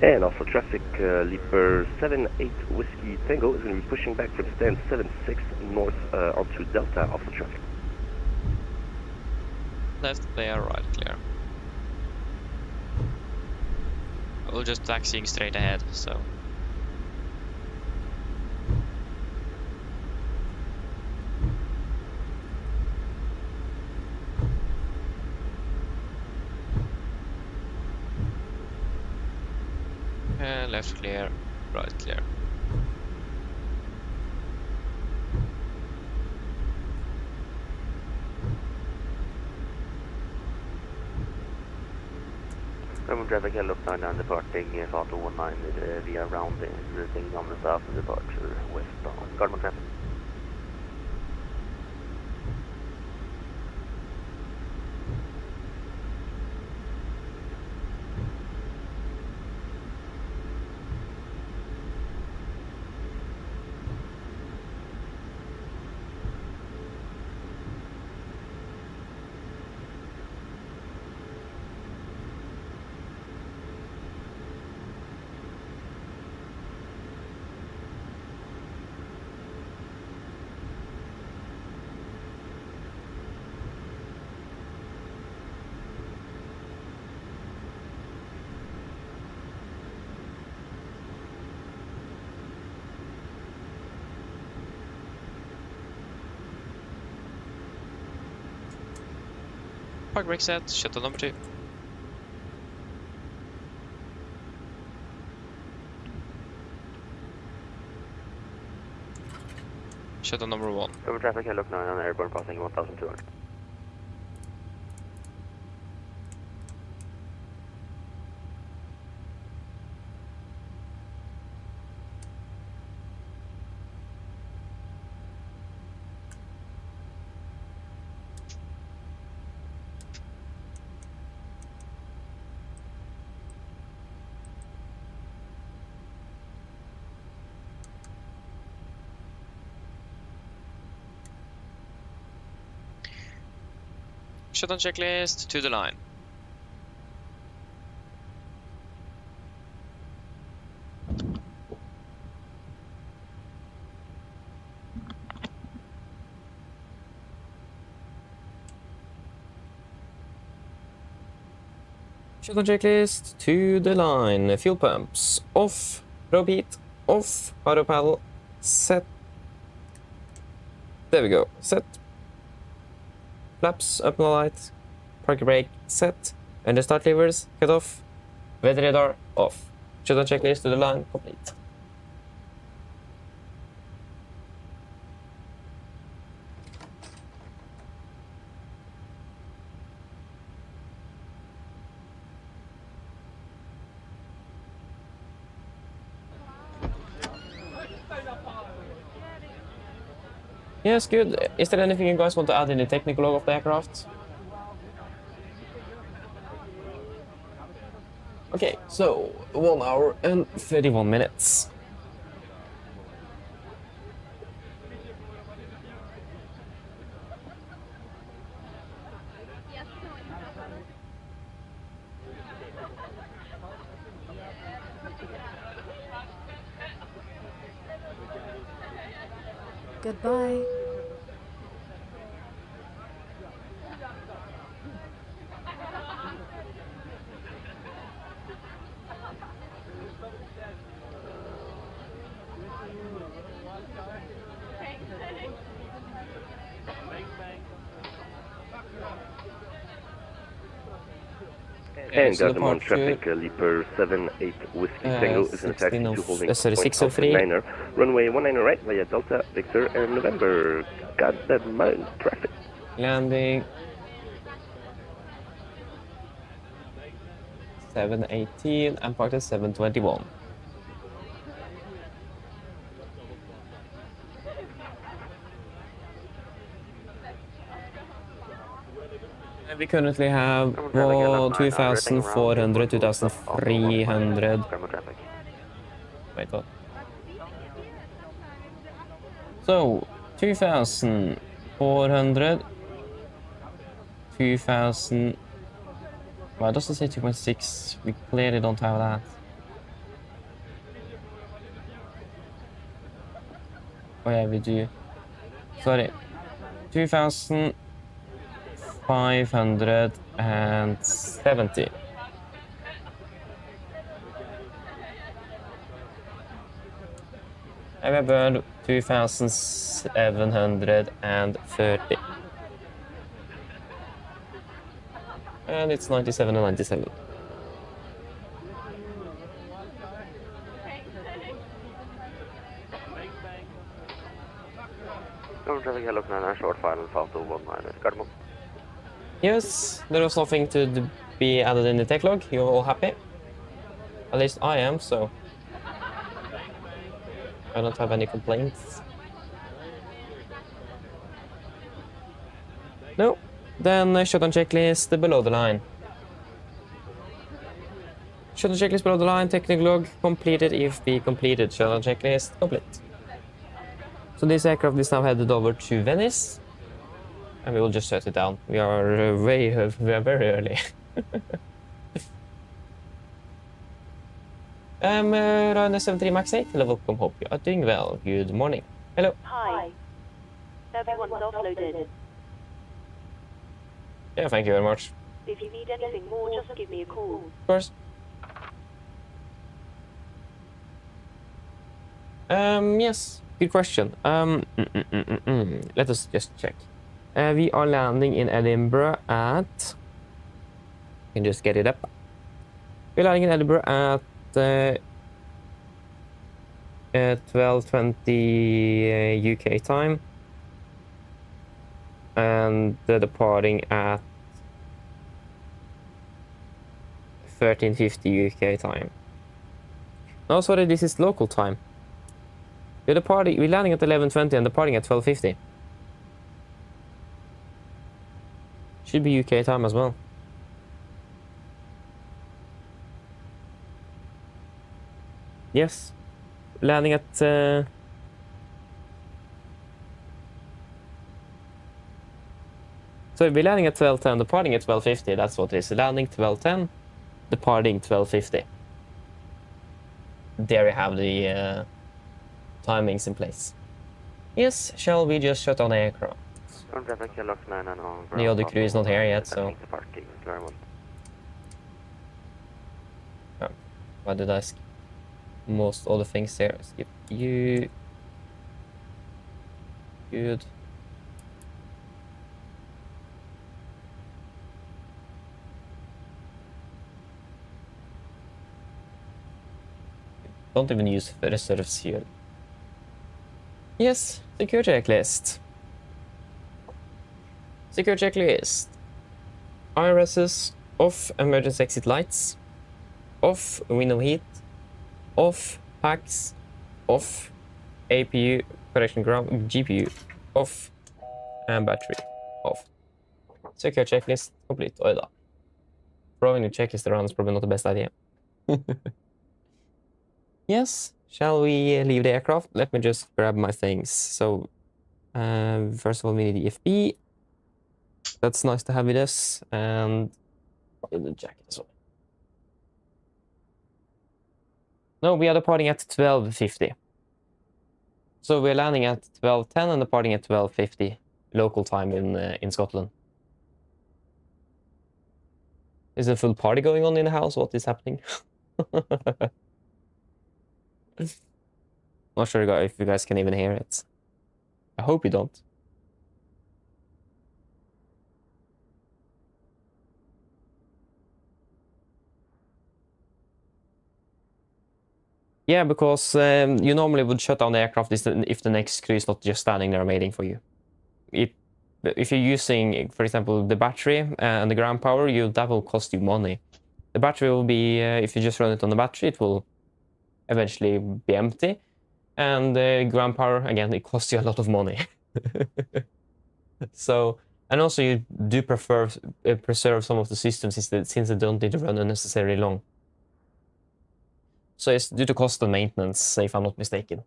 And also traffic, Leaper 78 Whiskey Tango is going to be pushing back from stand 76 north onto Delta Alpha traffic. Left clear, right clear. We're just taxiing straight ahead, so. Left clear, right clear. Gardermoen traffic, hello, 99 departing Fato 19 via round routing on the south and departure westbound. Gardermoen traffic. Park brake set, shuttle number 2. Shuttle number 1. Gardermoen traffic, hello, 99 airborne passing 1200. Shutdown checklist to the line. Shutdown checklist to the line. Fuel pumps off. Probe heat off. Auto paddle set. There we go. Set. Flaps up on the light. Parking brake set. And the start levers cut off. Weather radar off. Shutdown checklist to the line complete. Yes, good. Is there anything you guys want to add in the technical log of the aircraft? Okay, so 1 hour and 31 minutes. Goodbye. And so Gardermoen departure, traffic, Leaper 78 Whiskey Tango is in a taxi 16 to holding of, sorry, point 603. 9er, runway 19 right via Delta, Victor and November. Gardermoen traffic. Landing 718 and parked at 721. And we currently have 2,400, 2,300. Wait, what? So 2,400, 2,000. Why does it say 2.6? We clearly don't have that. Oh yeah, we do. Sorry. 2,570. And we burned 2,730. And it's 97 and 97. Traffic, hello, short final, Falto 19, Gardermoen. Yes, there was nothing to be added in the tech log. You're all happy? At least I am, so I don't have any complaints. No. Then shutdown checklist below the line. Shutdown checklist below the line, technical log completed if be completed. Shutdown checklist complete. So this aircraft is now headed over to Venice. And we will just shut it down. We are very early. Ryanair 73 Max 8, hello, welcome, hope you are doing well. Good morning. Hello. Hi. Everyone's offloaded. Yeah, thank you very much. If you need anything more, just give me a call. Of course. Yes, good question. Let us just check. We are landing in Edinburgh at... I can just get it up. We're landing in Edinburgh at 12:20 UK time. And departing at 13:50 UK time. No, sorry, this is local time. We're landing at 11:20 and departing at 12:50. Should be UK time as well. Yes, landing at so we're landing at 12:10, departing at 12:50. That's what it is. Landing 12:10, departing 12:50. There we have the timings in place. Yes, shall we just shut down the aircraft? The other crew is not here yet, so... Oh, why did I skip most all the things there? Skip you. Good. Don't even use reserve fuel. Yes, security checklist. Security checklist. IRSs, off emergency exit lights, off window heat, off packs, off APU, correction ground, GPU, off, and battery off. Secure checklist complete. Oi da. Throwing the checklist around is probably not the best idea. Yes, shall we leave the aircraft? Let me just grab my things. So, first of all, we need the EFB. That's nice to have with us, and probably the jacket as well. No, we are departing at 12:50. So we're landing at 12:10 and departing at 12:50 local time in Scotland. Is a full party going on in the house? What is happening? Not sure if you guys can even hear it. I hope you don't. Yeah, because you normally would shut down the aircraft if the next crew is not just standing there waiting for you. If you're using, for example, the battery and the ground power, that will cost you money. The battery will be, if you just run it on the battery, it will eventually be empty. And the ground power, again, it costs you a lot of money. So, and also you do preserve some of the systems since they don't need to run unnecessarily long. So it's due to cost and maintenance, if I'm not mistaken.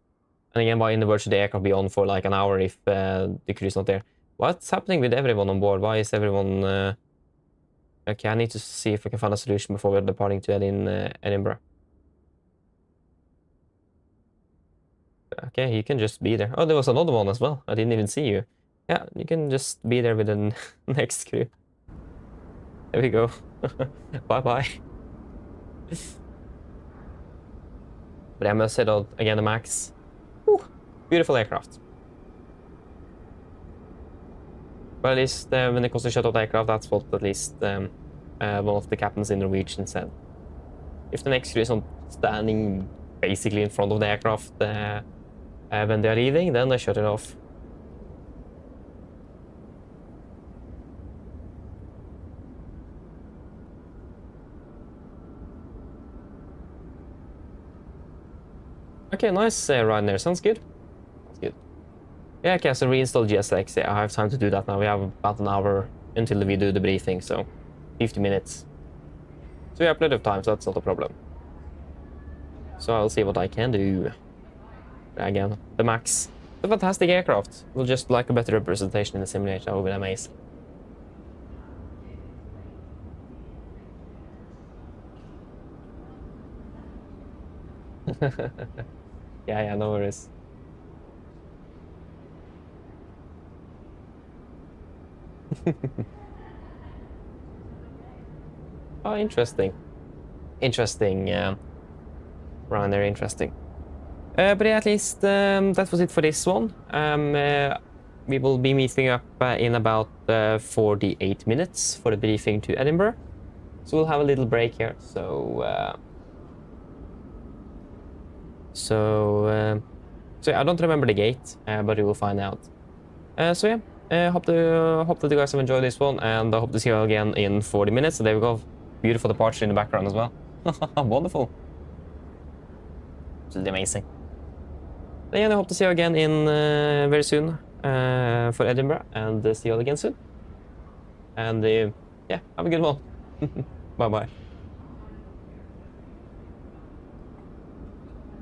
And again, why in the world should the aircraft be on for like an hour if the crew is not there? What's happening with everyone on board? Why is everyone... Okay, I need to see if I can find a solution before we're departing to Edinburgh. Okay, you can just be there. Oh, there was another one as well. I didn't even see you. Yeah, you can just be there with the next crew. There we go. Bye-bye. But I must say that, again, the MAX. Whew, beautiful aircraft. But at least when it comes to shut out aircraft, that's what at least one of the captains in Norwegian said. If the next crew is not standing basically in front of the aircraft when they are leaving, then they shut it off. Okay, nice ride there. Sounds good. Sounds good. Yeah, okay, so reinstall GSX. Yeah, I have time to do that now. We have about an hour until we do the briefing, so 50 minutes. So we have plenty of time, so that's not a problem. So I'll see what I can do. Again, the MAX. It's a fantastic aircraft. We'll just like a better representation in the simulator. That would be amazing. Yeah, no worries. Oh, interesting. Interesting, Ryan, very interesting. But yeah, at least that was it for this one. We will be meeting up in about 48 minutes for the briefing to Edinburgh. So we'll have a little break here. So yeah, I don't remember the gate, but we will find out. So yeah, hope that you guys have enjoyed this one, and I hope to see you again in 40 minutes. So there we go, beautiful departure in the background as well. Wonderful, absolutely amazing. But yeah, I hope to see you again in very soon for Edinburgh, and see you all again soon. And yeah, have a good one. Bye bye.